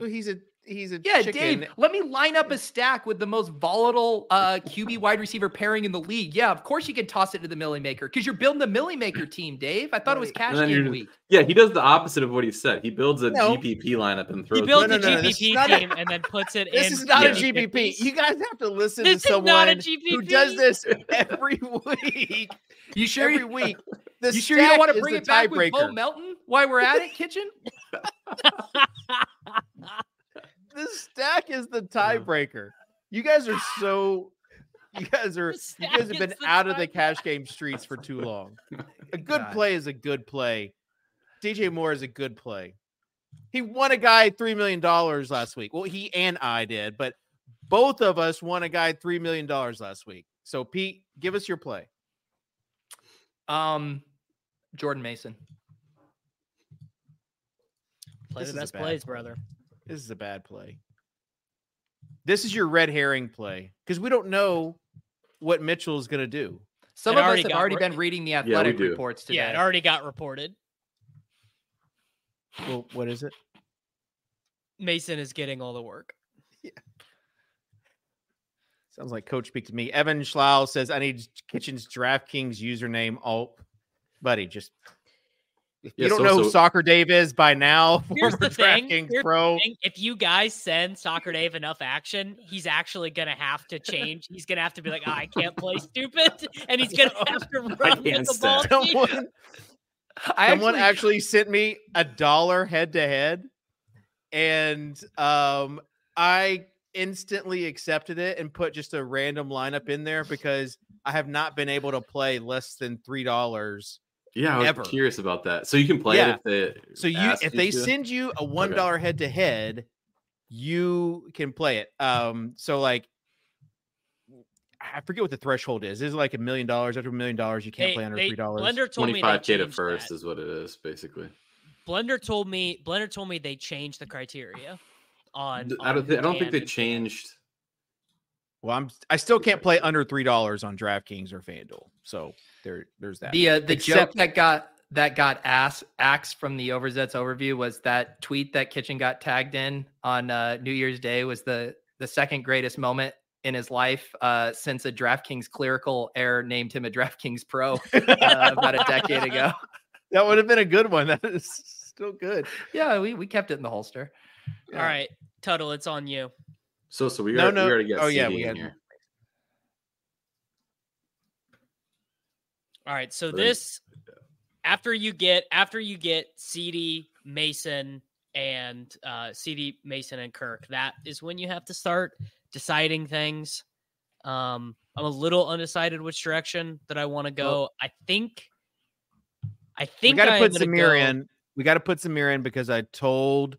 Well, he's a chicken. Dave, let me line up a stack with the most volatile QB wide receiver pairing in the league. Yeah, of course you can toss it to the Millie Maker because you're building the Millie Maker team, Dave. I thought it was cash game week. Yeah, he does the opposite of what he said. He builds a GPP lineup and throws. He builds a GPP team and then puts it in. This is not a GPP. You guys have to listen to someone who does this every week. You sure every week? You sure you don't want to bring it back with Bo Melton while we're at it, Kitchen? This stack is the tiebreaker. You guys have been out of the cash game streets for too long. A good play is a good play. DJ Moore is a good play. He won a guy $3 million last week. Well, he and I did, but both of us won a guy $3 million last week. So Pete, give us your play. Jordan Mason. Play the best plays, brother. This is a bad play. This is your red herring play because we don't know what Mitchell is going to do. Some of us have already been reading the athletic reports today. Yeah, it already got reported. Well, what is it? Mason is getting all the work. Yeah. Sounds like Coach speak to me. Evan Schlau says, I need Kitchen's DraftKings username. Oh, buddy, just... If you don't know who Soccer Dave is by now, here's the thing. Pro. If you guys send Soccer Dave enough action, he's actually going to have to change. He's going to have to be like, I can't play stupid. And he's going to have to run with the ball. Someone actually sent me $1 head-to-head. And I instantly accepted it and put just a random lineup in there because I have not been able to play less than $3. Yeah, I was curious about that. So you can play it if they send you a $1 head-to-head, you can play it. So like, I forget what the threshold is. Is it like $1 million? After $1 million, you can't play under $3. Blender told me 25K to first is what it is, basically. Blender told me they changed the criteria on. I don't think they changed. Well, I still can't play under $3 on DraftKings or FanDuel. So there's that. The joke that got axed from the Overzet's overview was that tweet that Kitchen got tagged in on New Year's Day was the second greatest moment in his life since a DraftKings clerical error named him a DraftKings Pro about a decade ago. That would have been a good one. That is still good. Yeah, we kept it in the holster. Yeah. All right, Tuttle, it's on you. So we already got CD in here. All right, so this after you get CD, Mason, and Kirk, that is when you have to start deciding things. I'm a little undecided which direction that I want to go. Well, I think we got to put Zamir in. We got to put Zamir in because I told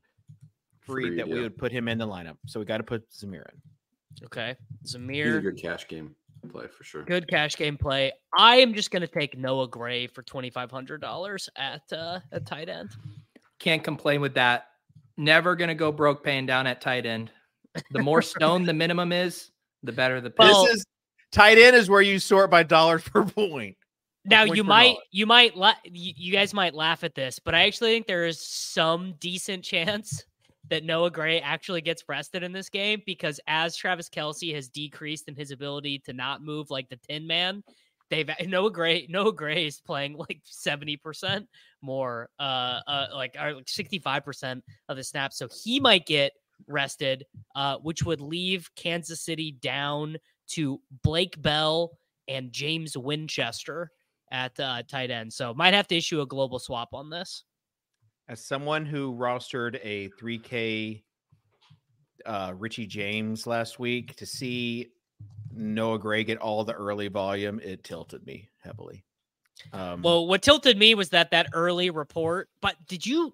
Freed that we would put him in the lineup. So we got to put Zamir in. Okay, Zamir. He's a good cash game play for sure. Good cash game play. I am just going to take Noah Gray for $2,500 at tight end. Can't complain with that. Never going to go broke paying down at tight end. The more stone the minimum is, the better the pick. Tight end is where you sort by dollars per point. Now you guys might laugh at this, but I actually think there is some decent chance that Noah Gray actually gets rested in this game because as Travis Kelce has decreased in his ability to not move like the Tin Man, Noah Gray is playing like 70% more, like 65% of the snaps. So he might get rested, which would leave Kansas City down to Blake Bell and James Winchester at tight end. So might have to issue a global swap on this. As someone who rostered a 3K Richie James last week, to see Noah Gray get all the early volume, it tilted me heavily. Well, what tilted me was that early report. But did you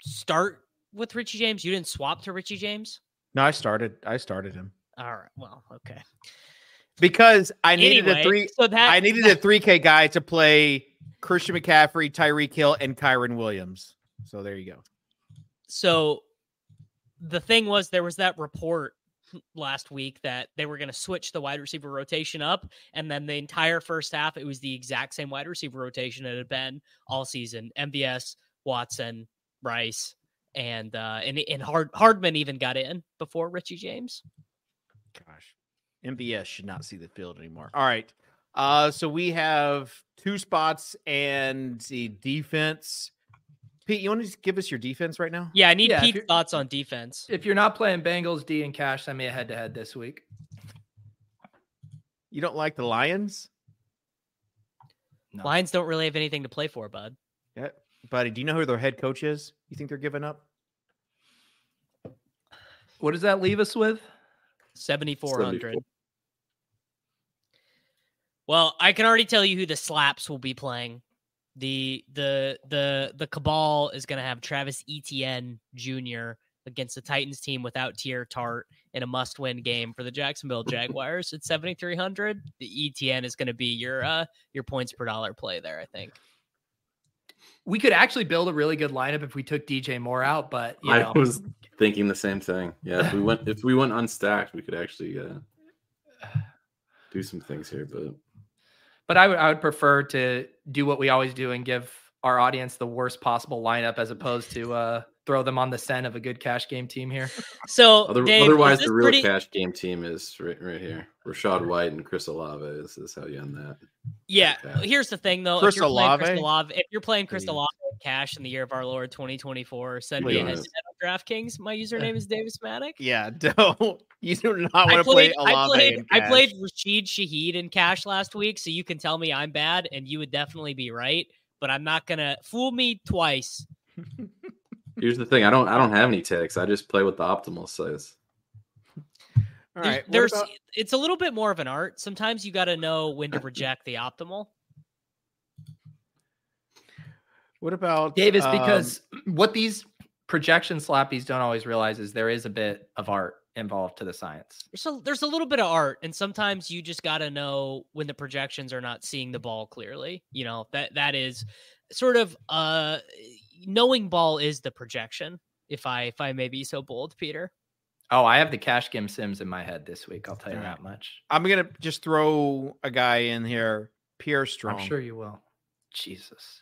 start with Richie James? You didn't swap to Richie James? No, I started him. All right. Well, okay. Because I needed a 3K guy to play Christian McCaffrey, Tyreek Hill, and Kyron Williams. So there you go. So the thing was, there was that report last week that they were going to switch the wide receiver rotation up, and then the entire first half, it was the exact same wide receiver rotation it had been all season. MVS, Watson, Rice, and Hardman even got in before Richie James. Gosh, MVS should not see the field anymore. All right. So we have 2 spots and the defense. Pete, you want to just give us your defense right now? Yeah, I need Pete's thoughts on defense. If you're not playing Bengals, D and cash, send me a head-to-head this week. You don't like the Lions? No. Lions don't really have anything to play for, bud. Yeah, buddy. Do you know who their head coach is? You think they're giving up? What does that leave us with? 7,400. Well, I can already tell you who the slaps will be playing. The cabal is going to have Travis Etienne Jr. against the Titans team without Tier Tart in a must-win game for the Jacksonville Jaguars at 7,300. The Etienne is going to be your points per dollar play there, I think. We could actually build a really good lineup if we took DJ Moore out, but I was thinking the same thing. Yeah, if we went unstacked, we could actually do some things here, But I would prefer to do what we always do and give our audience the worst possible lineup as opposed to throw them on the scent of a good cash game team here. So Dave, otherwise, the real cash game team is right here. Rashad White and Chris Olave is how you end that. Yeah. Here's the thing, though. If you're playing Chris Olave cash in the year of our Lord 2024, send me a head-to-head on DraftKings. My username is Davis Mattek. Yeah, don't. You do not want to play Olave I played Rashid Shaheed in cash last week, so you can tell me I'm bad, and you would definitely be right. But I'm not gonna fool me twice. Here's the thing: I don't have any ticks. I just play what the optimal says. All right. It's a little bit more of an art. Sometimes you got to know when to reject the optimal. What about Davis? Because what these projection slappies don't always realize is there is a bit of art involved to the science. There's a little bit of art, and sometimes you just got to know when the projections are not seeing the ball clearly. You know, that is sort of knowing ball is the projection. If I may be so bold, Peter. Oh, I have the cash game sims in my head this week. I'll tell you that much. I'm gonna just throw a guy in here, Pierre Strong. I'm sure you will. Jesus.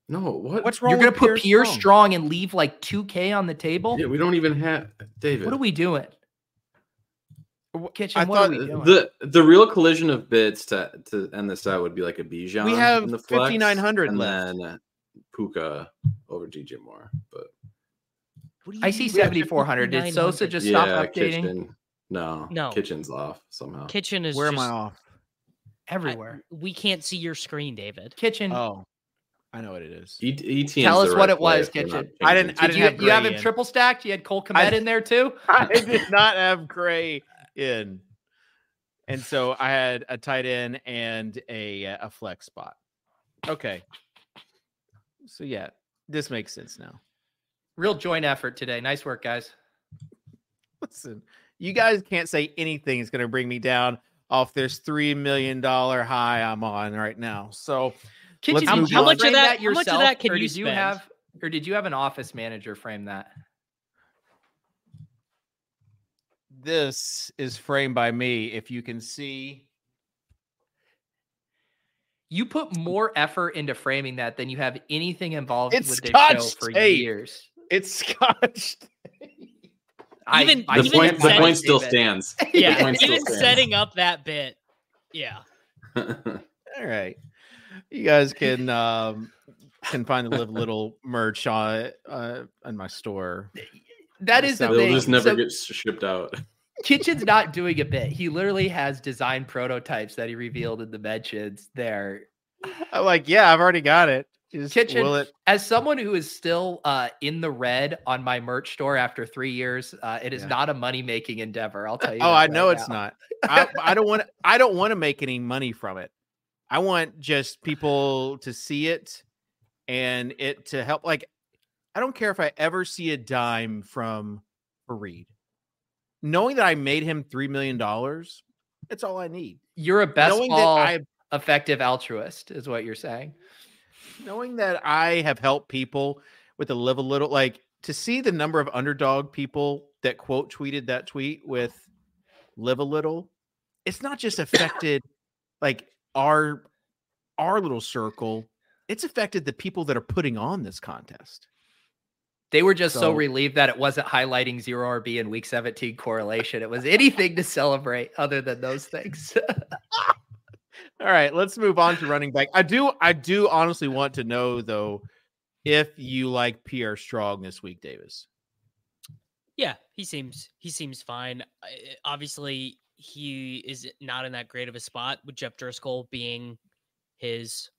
No, what's wrong? You're gonna put Pierre Strong and leave like 2K on the table? Yeah, we don't even have David. What are we doing? Kitchen, what are we doing? The real collision of bits to end this out would be like a Bijan. We have in the flex, 5,900 left. And then Puka over DJ Moore. But I see 7,400. Did Sosa just stop updating? Kitchen, no, Kitchen's off somehow. Kitchen is where am I off? Everywhere. We can't see your screen, David. Kitchen. Oh, I know what it is. Tell us what it was, Kitchen. I didn't have you have him triple stacked? You had Cole Kmet in there too? I did not have Gray in. And so I had a tight end and a flex spot. Okay. So yeah, this makes sense now. Real joint effort today. Nice work, guys. Listen, you guys can't say anything is going to bring me down off this $3 million high I'm on right now. So Kitchen, how much of that can you spend? Or did you have an office manager frame that? This is framed by me. If you can see, you put more effort into framing that than you have anything involved with this show for years. It's Scotch. The point still stands. Yeah, even setting up that bit. Yeah. All right. You guys can find the Live Little merch on my store. That is the thing. It'll just never get shipped out. Kitchen's not doing a bit. He literally has design prototypes that he revealed in the mentions there. I'm like, yeah, I've already got it. Kitchen, as someone who is still in the red on my merch store after 3 years, it is not a money-making endeavor. I'll tell you. Oh, I know it's not. I don't want to make any money from it. I want just people to see it and it to help. Like, I don't care if I ever see a dime from Fareed. Knowing that I made him $3 million, that's all I need. You're a best ball effective altruist, is what you're saying. Knowing that I have helped people with the Live a Little, like to see the number of underdog people that quote tweeted that tweet with live a little, it's not just affected like our little circle. It's affected the people that are putting on this contest. They were just so relieved that it wasn't highlighting 0RB in week 17 correlation. It was anything to celebrate other than those things. All right, let's move on to running back. I do honestly want to know though, if you like Pierre Strong this week, Davis. Yeah, he seems fine. Obviously, he is not in that great of a spot with Jeff Driscoll being his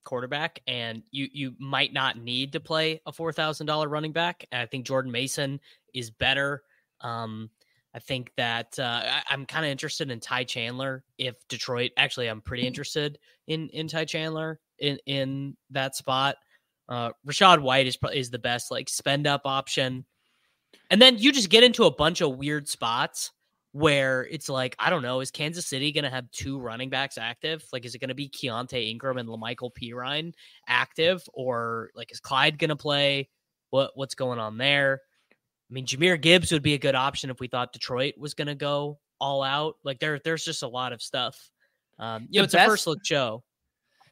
quarterback, and you might not need to play a $4,000 running back. And I think Jordan Mason is better. I think that I'm kind of interested in Ty Chandler. If Detroit, actually, I'm pretty interested in Ty Chandler in that spot. Rachaad White is the best like spend up option. And then you just get into a bunch of weird spots where it's like, I don't know, is Kansas City going to have 2 running backs active? Like, is it going to be Keontae Ingram and LaMichael Pirine active? Or like, is Clyde going to play? What's going on there? I mean, Jahmyr Gibbs would be a good option if we thought Detroit was going to go all out. Like there's just a lot of stuff. It's a first look show.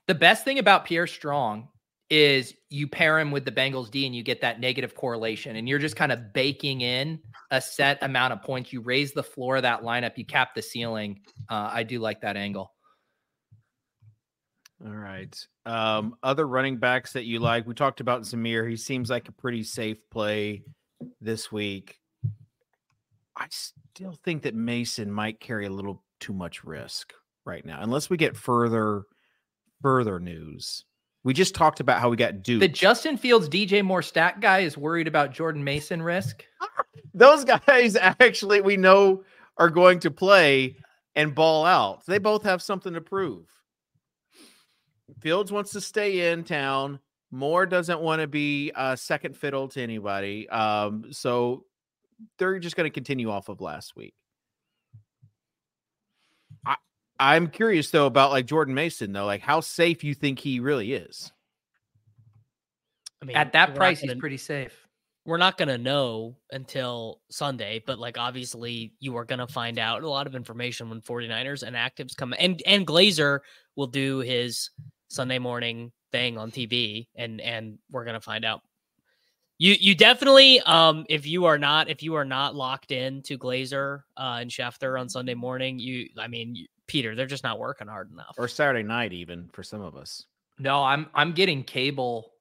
The best thing about Pierre Strong is you pair him with the Bengals D and you get that negative correlation, and you're just kind of baking in a set amount of points. You raise the floor of that lineup, you cap the ceiling. I do like that angle. All right. Other running backs that you like, we talked about Zamir. He seems like a pretty safe play this week. I still think that Mason might carry a little too much risk right now, unless we get further news. We just talked about how we got duped. The Justin Fields, DJ Moore stat guy is worried about Jordan Mason risk. Those guys actually we know are going to play and ball out. They both have something to prove. Fields wants to stay in town. Moore doesn't want to be second fiddle to anybody. So they're just going to continue off of last week. I'm curious though about like Jordan Mason though, like how safe you think he really is. I mean, at that price, he's pretty safe. We're not going to know until Sunday, but like obviously you are going to find out a lot of information when 49ers and actives come, and Glazer will do his Sunday morning thing on TV, and we're going to find out. You definitely, if you are not locked in to Glazer and Schefter on Sunday morning, Peter, they're just not working hard enough. Or Saturday night, even for some of us. No, I'm getting cable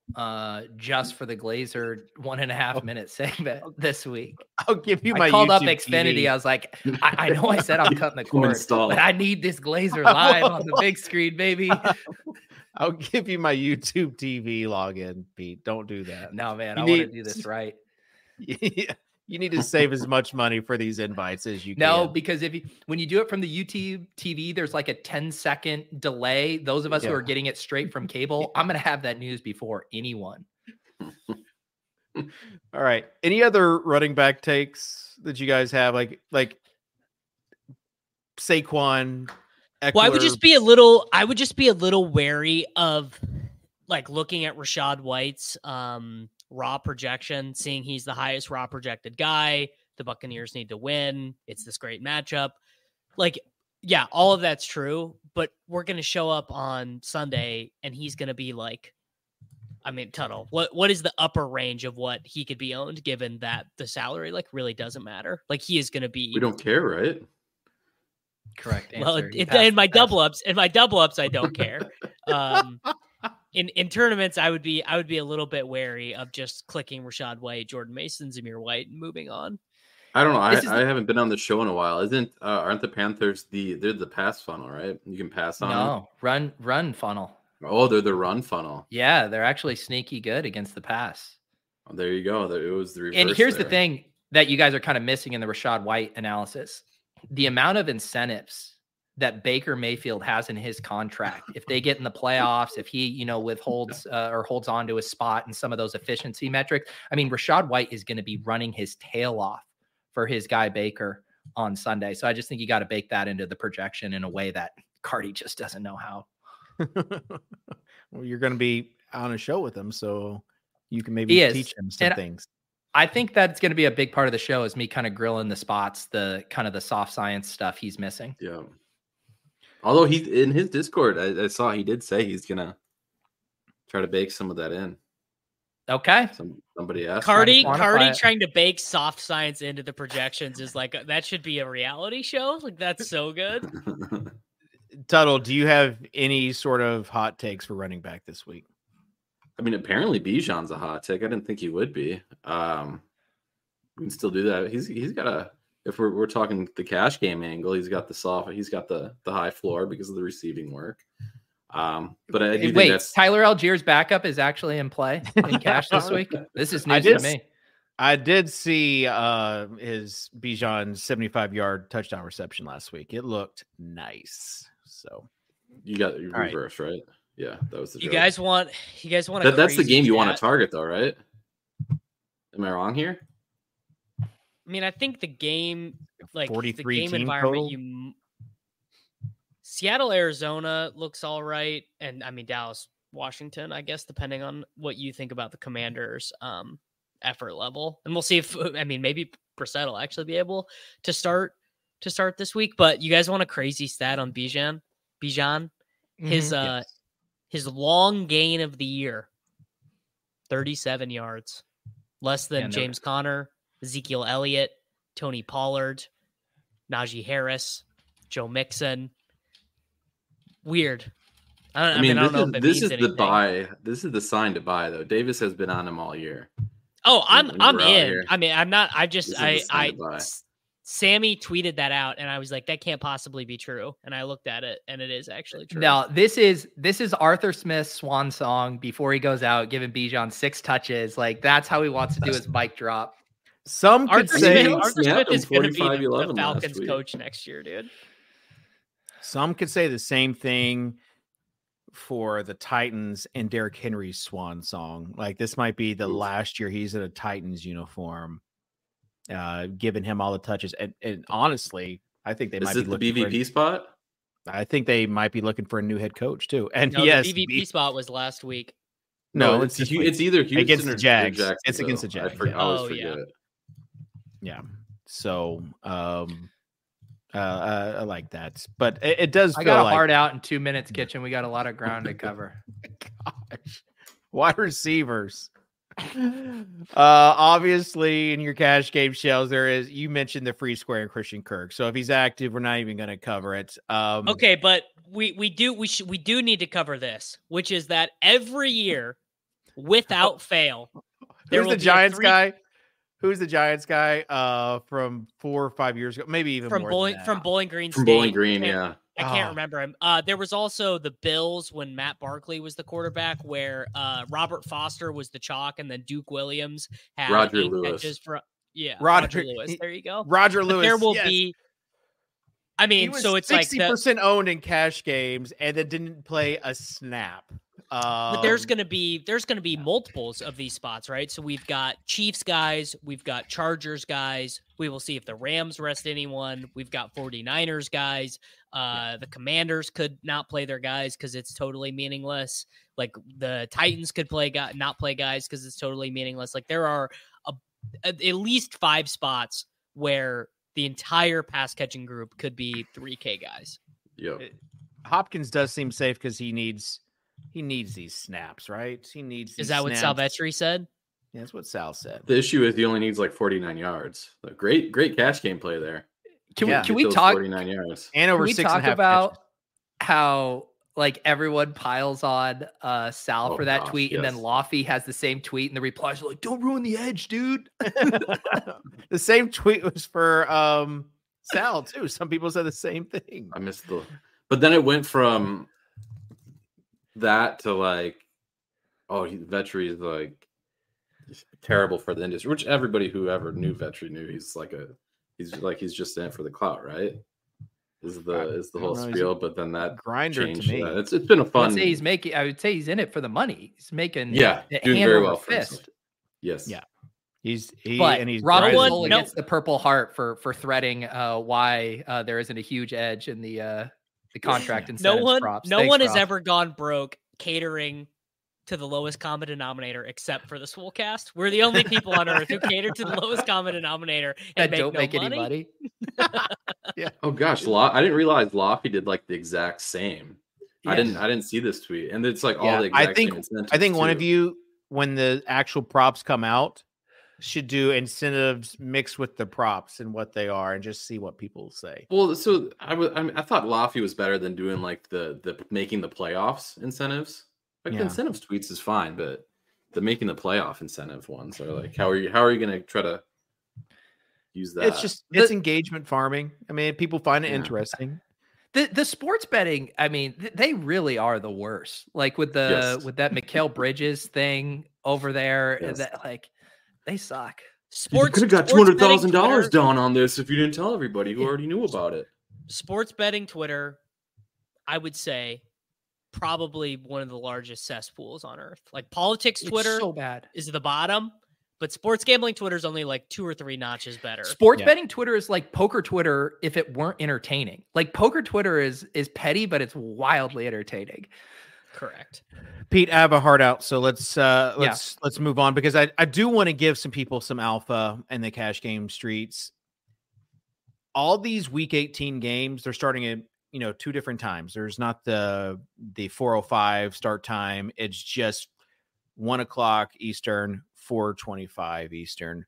just for the Glazer 1.5 minute segment this week. I'll give you my. I called YouTube up Xfinity. TV. I was like, I know I said I'm cutting the cord, but I need this Glazer live on the big screen, baby. I'll give you my YouTube TV login, Pete. Don't do that. No, man, I want to do this right. Yeah. You need to save as much money for these invites as you can. No, because when you do it from the YouTube TV, there's like a 10-second delay. Those of us who are getting it straight from cable, I'm going to have that news before anyone. All right. Any other running back takes that you guys have? Like Saquon, Eckler? Well, I would just be a little wary of like looking at Rachaad White's raw projection, seeing he's the highest raw projected guy. The Buccaneers need to win. It's this great matchup. Like, yeah, all of that's true, but we're going to show up on Sunday and he's going to be like, Tuttle, what is the upper range of what he could be owned, given that the salary like really doesn't matter? Like he is going to be. We don't care, right? Correct. Well, in my double ups, I don't care. In tournaments, I would be a little bit wary of just clicking Rachaad White, Jordan Mason, Zamir White, and moving on. I don't know. I haven't been on the show in a while. Aren't the Panthers they're the pass funnel, right? You can pass on. No, run funnel. Oh, they're the run funnel. Yeah, they're actually sneaky good against the pass. Oh, there you go. It was the reverse. And here's the thing that you guys are kind of missing in the Rachaad White analysis: the amount of incentives that Baker Mayfield has in his contract. If they get in the playoffs, if he, withholds or holds on to his spot and some of those efficiency metrics, Rachaad White is going to be running his tail off for his guy Baker on Sunday. So I just think you got to bake that into the projection in a way that Cardi just doesn't know how. Well, you're going to be on a show with him, so you can maybe teach him some things. I think that's going to be a big part of the show is me kind of grilling the spots, the kind of the soft science stuff he's missing. Yeah. Although he's in his Discord, I saw he did say he's going to try to bake some of that in. Okay. Somebody asked. Cardi trying to bake soft science into the projections is like, that should be a reality show. Like, that's so good. Tuttle, do you have any sort of hot takes for running back this week? I mean, apparently Bijan's a hot take. I didn't think he would be. We can still do that. He's got a. If we're talking the cash game angle, he's got the high floor because of the receiving work. But I do think that's Tyler Algier's backup is actually in play in cash this week. This is news to me. I did see his Bijan 75-yard touchdown reception last week. It looked nice. So you got your reverse, right? Yeah, that was the joke. You guys want that's the game you want to target though, right? Am I wrong here? I mean, I think the game, like 43 the game team environment, total? Seattle, Arizona looks all right, and I mean Dallas, Washington, I guess, depending on what you think about the Commanders' effort level, and we'll see if maybe Brissett will actually be able to start this week. But you guys want a crazy stat on Bijan? His long gain of the year, 37 yards, less than James Conner, Ezekiel Elliott, Tony Pollard, Najee Harris, Joe Mixon. Weird. I don't know if it means anything. This is the sign to buy, though. Davis has been on him all year. Oh, I'm in. I mean, I'm not. Sammy tweeted that out, and I was like, that can't possibly be true. And I looked at it, and it is actually true. Now, this is Arthur Smith's swan song before he goes out, giving Bijan 6 touches. Like, that's how he wants to do his mic drop. Some could say Arthur Smith is going to be the Falcons coach next year, dude. Some could say the same thing for the Titans and Derrick Henry's swan song. Like, this might be the last year he's in a Titans uniform, giving him all the touches. And honestly, I think they might be looking the BVP spot. I think they might be looking for a new head coach too. And no, yes, the BVP spot was last week. No, it's either Houston against the Jags. It's against the Jags. I always forget it. Yeah. So, I like that, but it does. I got a hard out in 2 minutes, Kitchen. We got a lot of ground to cover. Gosh, wide receivers. Obviously, in your cash game shells, you mentioned the free square and Christian Kirk. So if he's active, we're not even going to cover it. Okay, but we do need to cover this, which is that every year, without fail, who's the Giants guy? Who's the Giants guy from 4 or 5 years ago? Maybe even from more from Bowling Green State. From Bowling Green, yeah. I can't remember him. There was also the Bills when Matt Barkley was the quarterback, where Robert Foster was the chalk, and then Duke Williams had Roger Lewis. Roger Lewis. There you go. Roger Lewis. There will be. I mean, so it's 60% owned in cash games, and then didn't play a snap. But there's gonna be multiples of these spots, right? So we've got Chiefs guys, we've got Chargers guys. We will see if the Rams rest anyone. We've got 49ers guys. The Commanders could not play their guys because it's totally meaningless. Like the Titans could not play guys because it's totally meaningless. Like there are at least 5 spots where the entire pass catching group could be 3K guys. Yep. Hopkins does seem safe because he needs these snaps, right? He needs. Is that what Salvetri said? Yeah, that's what Sal said. The issue is he only needs like 49 yards. So great cash game play there. Can we talk 49 yards and over 6.5 about catches. How like everyone piles on Sal for that tweet, and then Laffy has the same tweet, and the replies are like, "Don't ruin the edge, dude." The same tweet was for Sal too. Some people said the same thing. I missed but then it went from that to like, Vetri is like terrible for the industry, which everybody who ever knew Vetri knew he's just in it for the clout, right? Is the whole spiel, but then that grinder changed to me. It's been a fun. I would say he's in it for the money. He's making doing very well for fist. Yes. Yeah. He's Robert gets the Purple Heart for threading why there isn't a huge edge in the contract incentive props. No one has ever gone broke catering to the lowest common denominator, except for the Swolecast. We're the only people on earth who cater to the lowest common denominator and don't make any money. Yeah. Oh gosh, I didn't realize Lofty did like the exact same. Yeah. I didn't see this tweet, and it's like all the exact same incentives. I think one of you, when the actual props come out, should do incentives mixed with the props and what they are, and just see what people say. Well, so I thought Lofty was better than doing like the making the playoffs incentives. Like the incentives tweets is fine, but the making the playoff incentive ones are like, how are you going to try to use that? It's engagement farming. I mean, people find it interesting. The sports betting, I mean, they really are the worst. Like with with that Mikal Bridges thing over there, that like they suck. Sports you could have got $200,000 down on this if you didn't tell everybody who already knew about it. Sports betting Twitter, I would say, probably one of the largest cesspools on earth. Like politics Twitter so bad. Is the bottom, but sports gambling Twitter is only like 2 or 3 notches better. Sports betting Twitter is like poker Twitter if it weren't entertaining. Like poker Twitter is petty, but it's wildly entertaining. Correct. Pete, I have a heart out, so let's move on, because I do want to give some people some alpha in the cash game streets. All these week 18 games, they're starting at 2 different times. There's not the 4:05 start time. It's just 1:00 Eastern, 4:25 Eastern.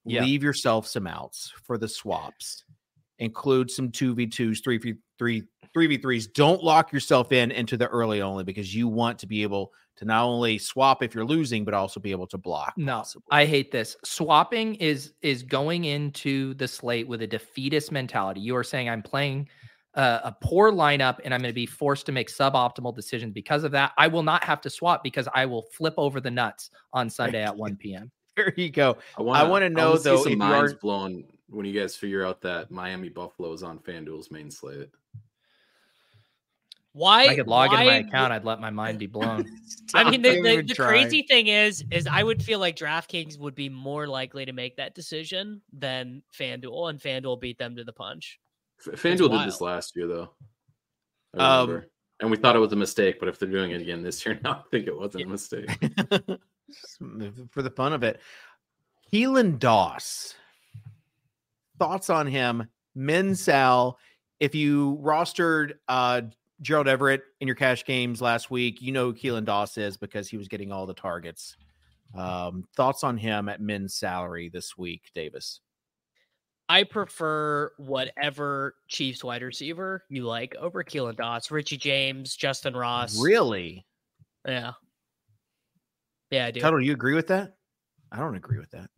Yeah. Leave yourself some outs for the swaps. Include some 2v2s, 3v3s. Don't lock yourself into the early only, because you want to be able to not only swap if you're losing, but also be able to block. No, possibly. I hate this. Swapping is going into the slate with a defeatist mentality. You are saying I'm playing a poor lineup and I'm going to be forced to make suboptimal decisions because of that. I will not have to swap because I will flip over the nuts on Sunday at 1 p.m. There you go. I want to know though, if minds blown when you guys figure out that Miami Buffalo is on FanDuel's main slate. Why? If I could log into my account, I'd let my mind be blown. I mean, the crazy thing is I would feel like DraftKings would be more likely to make that decision than FanDuel, and FanDuel beat them to the punch. FanDuel did this last year, though. I remember. And we thought it was a mistake, but if they're doing it again this year now, I think it wasn't a mistake. For the fun of it. Keelan Doss. Thoughts on him? Sal. If you rostered Gerald Everett in your cash games last week, you know who Keelan Doss is because he was getting all the targets. Thoughts on him at men's salary this week, Davis? I prefer whatever Chiefs wide receiver you like over Keelan Doss, Richie James, Justin Ross. Really? Yeah. Yeah, I do. Tuttle, do you agree with that? I don't agree with that.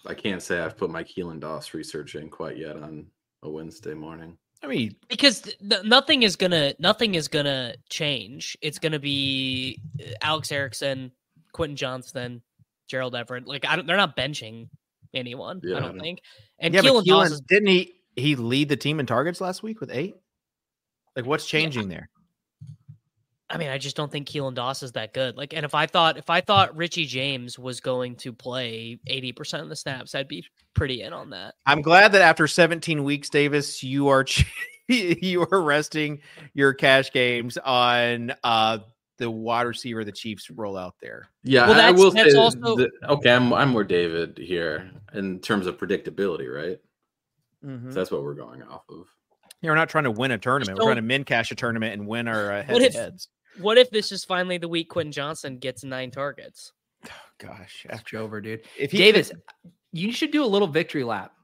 I can't say I've put my Keelan Doss research in quite yet on a Wednesday morning. I mean, because nothing is gonna change. It's gonna be Alex Erickson, Quentin Johnston, Gerald Everett. Like they're not benching anyone. I don't think. And Keelan didn't he lead the team in targets last week with 8? Like, what's changing there? I mean, I just don't think Keelan Doss is that good. Like, and if I thought Richie James was going to play 80% of the snaps, I'd be pretty in on that. I'm glad that after 17 weeks, Davis, you are resting your cash games on the wide receiver the Chiefs roll out there. Yeah, well, I will say also... okay, I'm more David here in terms of predictability, right? Mm-hmm. So that's what we're going off of. Yeah, we're not trying to win a tournament. We're trying to min cash a tournament and win our head-to-heads. What if this is finally the week Quentin Johnson gets 9 targets? Oh, gosh, it's over, dude. Davis, you should do a little victory lap.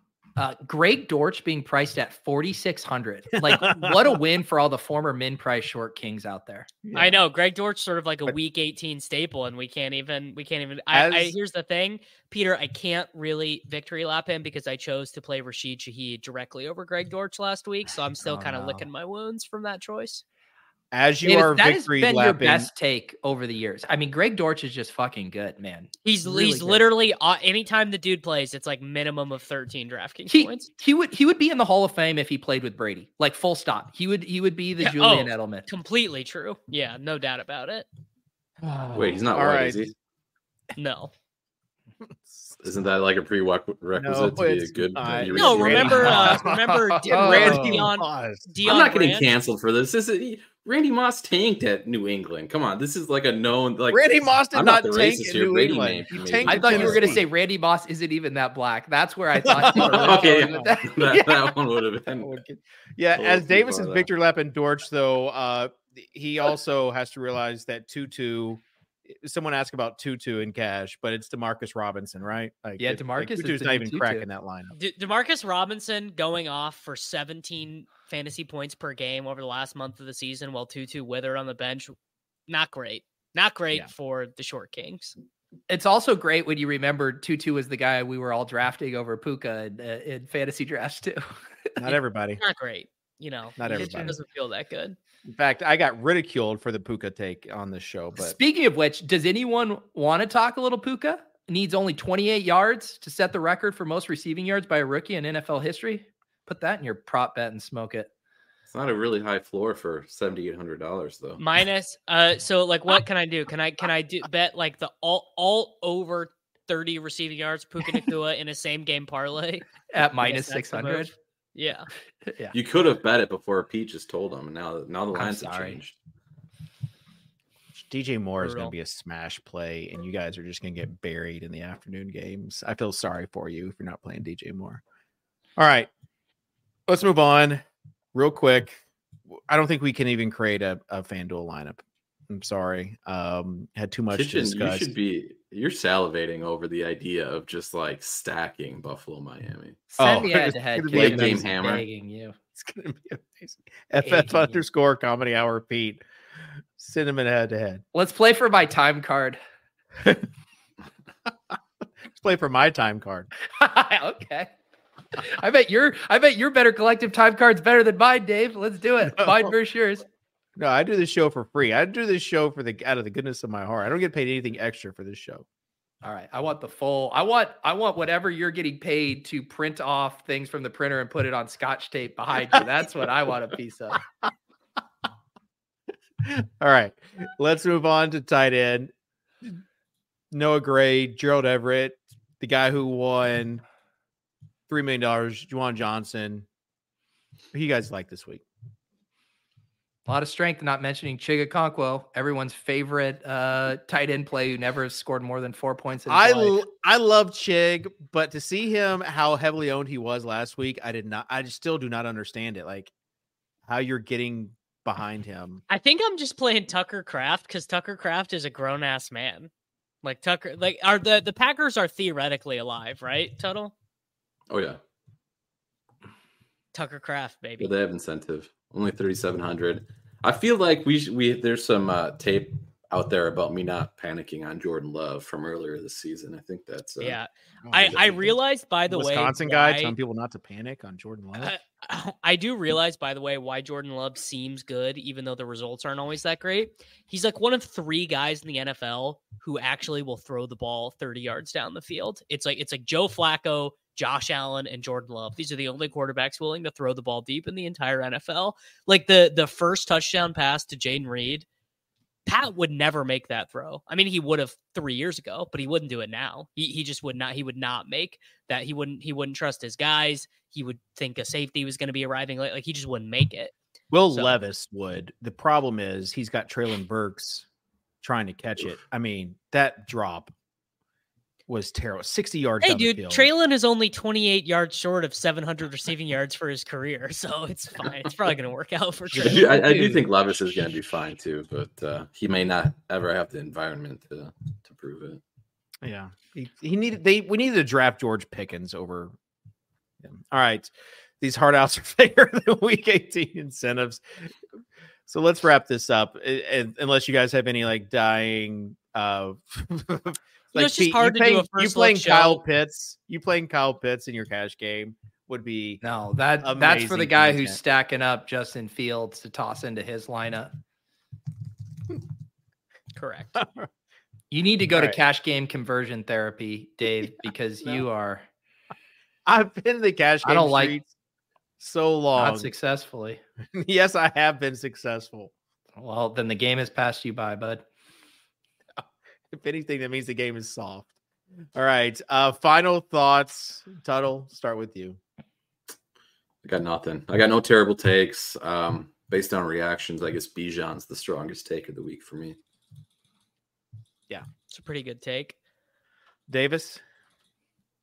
Greg Dortch being priced at 4,600. Like, what a win for all the former min price short kings out there. Yeah. I know Greg Dortch sort of like a week 18 staple, and we can't even. Here's the thing, Peter. I can't really victory lap him because I chose to play Rashid Shaheed directly over Greg Dortch last week, so I'm still kind of licking my wounds from that choice. As you are victory lapping, your best take over the years. I mean, Greg Dortch is just fucking good, man. He's literally anytime the dude plays, it's like minimum of 13 DraftKings points. He would be in the Hall of Fame if he played with Brady. Like full stop. He would be the Julian Edelman. Completely true. Yeah, no doubt about it. Wait, he's not white, is he? No. Isn't that like a prerequisite to be a good? No, remember I'm not getting canceled for this. Randy Moss tanked at New England. Come on, this is like a known like Randy Moss did not tank at New Brady England. I thought you were going to say Randy Moss isn't even that black. That's where I thought. Okay, that one would have been. As Davis's Victor Lependorch, though, he also has to realize that Tutu. Someone asked about Tutu in cash, but it's Demarcus Robinson, right? Demarcus Tutu's not even cracking that lineup. Demarcus Robinson going off for 17 fantasy points per game over the last month of the season, while Tutu withered on the bench. Not great. Not great for the Short Kings. It's also great when you remember Tutu was the guy we were all drafting over Puka in fantasy drafts too. Not everybody. Not great. Not everybody. It doesn't feel that good. In fact, I got ridiculed for the Puka take on this show. But speaking of which, does anyone want to talk a little Puka? Needs only 28 yards to set the record for most receiving yards by a rookie in NFL history. Put that in your prop bet and smoke it. It's not a really high floor for $7,800 though. Minus. So like, what can I do? Can I bet like the all over 30 receiving yards Puka Nacua in a same game parlay at minus 600? Yeah. You could have bet it before Peaches told him. Now the lines have changed. DJ Moore is going to be a smash play, and you guys are just going to get buried in the afternoon games. I feel sorry for you if you're not playing DJ Moore. All right, let's move on real quick. I don't think we can even create a FanDuel lineup. I'm sorry. Had too much to discuss. You're salivating over the idea of just like stacking Buffalo, Miami. Send me head to head. Late game hammer. It's going to be amazing. FF _comedy hour Pete. Send him in head to head. Let's play for my time card. Let's play for my time card. Okay. I bet your better collective time card's better than mine, Dave. Let's do it. Mine versus yours. No, I do this show for free. I do this show out of the goodness of my heart. I don't get paid anything extra for this show. All right. I want the full. I want whatever you're getting paid to print off things from the printer and put it on Scotch tape behind you. That's what I want a piece of. All right. Let's move on to tight end. Noah Gray, Gerald Everett, the guy who won $3 million, Juwan Johnson. Who you guys like this week? A lot of strength, not mentioning Chiga Okonkwo, everyone's favorite tight end play who never scored more than 4 points in his life. I love Chig, but to see him how heavily owned he was last week, I still do not understand it. Like how you're getting behind him. I think I'm just playing Tucker Kraft because Tucker Kraft is a grown ass man. Like Tucker, like are the Packers are theoretically alive, right? Tuttle? Oh yeah. Tucker Kraft, baby. Well, they have incentive. Only 3,700. I feel like we there's some tape out there about me not panicking on Jordan Love from earlier this season. I think that's I realized, by the Wisconsin guy telling people not to panic on Jordan Love. I do realize, by the way, why Jordan Love seems good, even though the results aren't always that great. He's like one of 3 guys in the NFL who actually will throw the ball 30 yards down the field. It's like Joe Flacco, Josh Allen, and Jordan Love. These are the only quarterbacks willing to throw the ball deep in the entire NFL. Like the first touchdown pass to Jaden Reed, Pat would never make that throw. I mean, he would have 3 years ago, but he wouldn't do it now. He just would not. He would not make that. He wouldn't trust his guys. He would think a safety was going to be arriving late. Like he just wouldn't make it. Levis would. The problem is he's got Treylon Burks trying to catch it. I mean, that drop was terrible. 60 yards. Hey, dude, Treylon is only 28 yards short of 700 receiving yards for his career, so it's fine. It's probably going to work out for Treylon. I do think Levis is going to be fine too, but he may not ever have the environment to prove it. Yeah, we needed to draft George Pickens over him. All right, these hard outs are bigger than week 18 incentives. So let's wrap this up. Unless you guys have any like dying. Like, it's just hard to do a first you playing Kyle Pitts. You playing Kyle Pitts in your cash game would be that's for the guy who's stacking up Justin Fields to toss into his lineup. Correct. You need to go to cash game conversion therapy, Dave, because you are. I've been in the cash game streets so long. Not successfully. Yes, I have been successful. Well, then the game has passed you by, bud. If anything, that means the game is soft. All right. Final thoughts. Tuttle, start with you. I got nothing. I got no terrible takes. based on reactions, I guess Bijan's the strongest take of the week for me. Yeah, it's a pretty good take. Davis?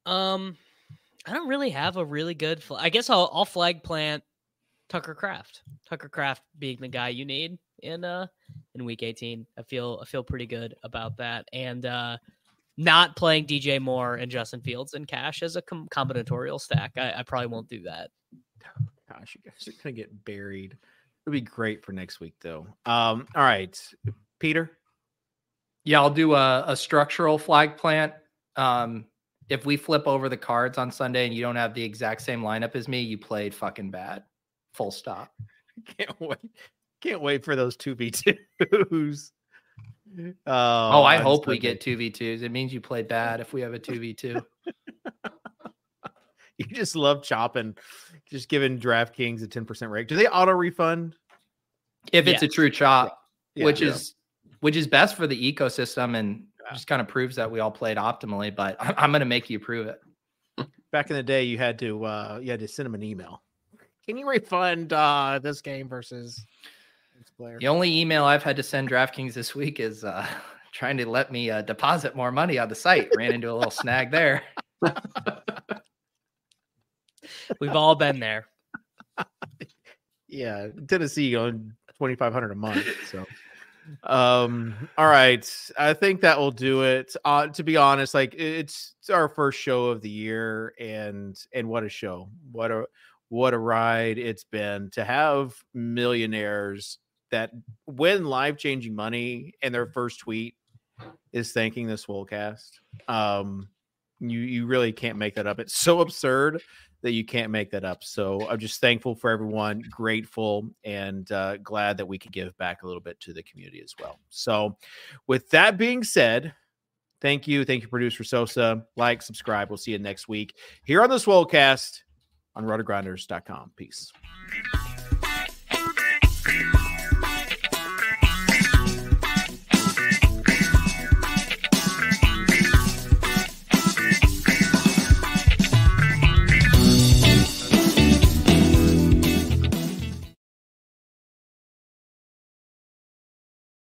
I don't really have a really good I guess I'll flag plant Tucker Kraft. Tucker Kraft being the guy you need in week 18. I feel pretty good about that. And not playing DJ Moore and Justin Fields in cash as a combinatorial stack. I probably won't do that. Gosh, you guys are gonna get buried. It'll be great for next week though. All right. Peter? Yeah, I'll do a structural flag plant. If we flip over the cards on Sunday and you don't have the exact same lineup as me, you played fucking bad. Full stop. Can't wait for those 2v2s. I hope we get 2v2s. It means you played bad if we have a 2v2. You just love chopping, just giving DraftKings a 10% rate. Do they auto refund? If it's a true chop, which is best for the ecosystem and just kind of proves that we all played optimally, but I'm going to make you prove it. Back in the day, you had to send them an email. Can you refund this game versus this player? The only email I've had to send DraftKings this week is trying to let me deposit more money on the site. Ran into a little snag there. We've all been there. Yeah, Tennessee on $2,500 a month. So, all right, I think that will do it. To be honest, like it's our first show of the year, and what a show! What a ride it's been to have millionaires that win life-changing money, and their first tweet is thanking the Swolecast. You really can't make that up. It's so absurd that you can't make that up. So I'm just thankful for everyone, grateful, and glad that we could give back a little bit to the community as well. So with that being said, thank you, producer Sosa. Like, subscribe. We'll see you next week here on the Swolecast on rotogrinders.com. Peace.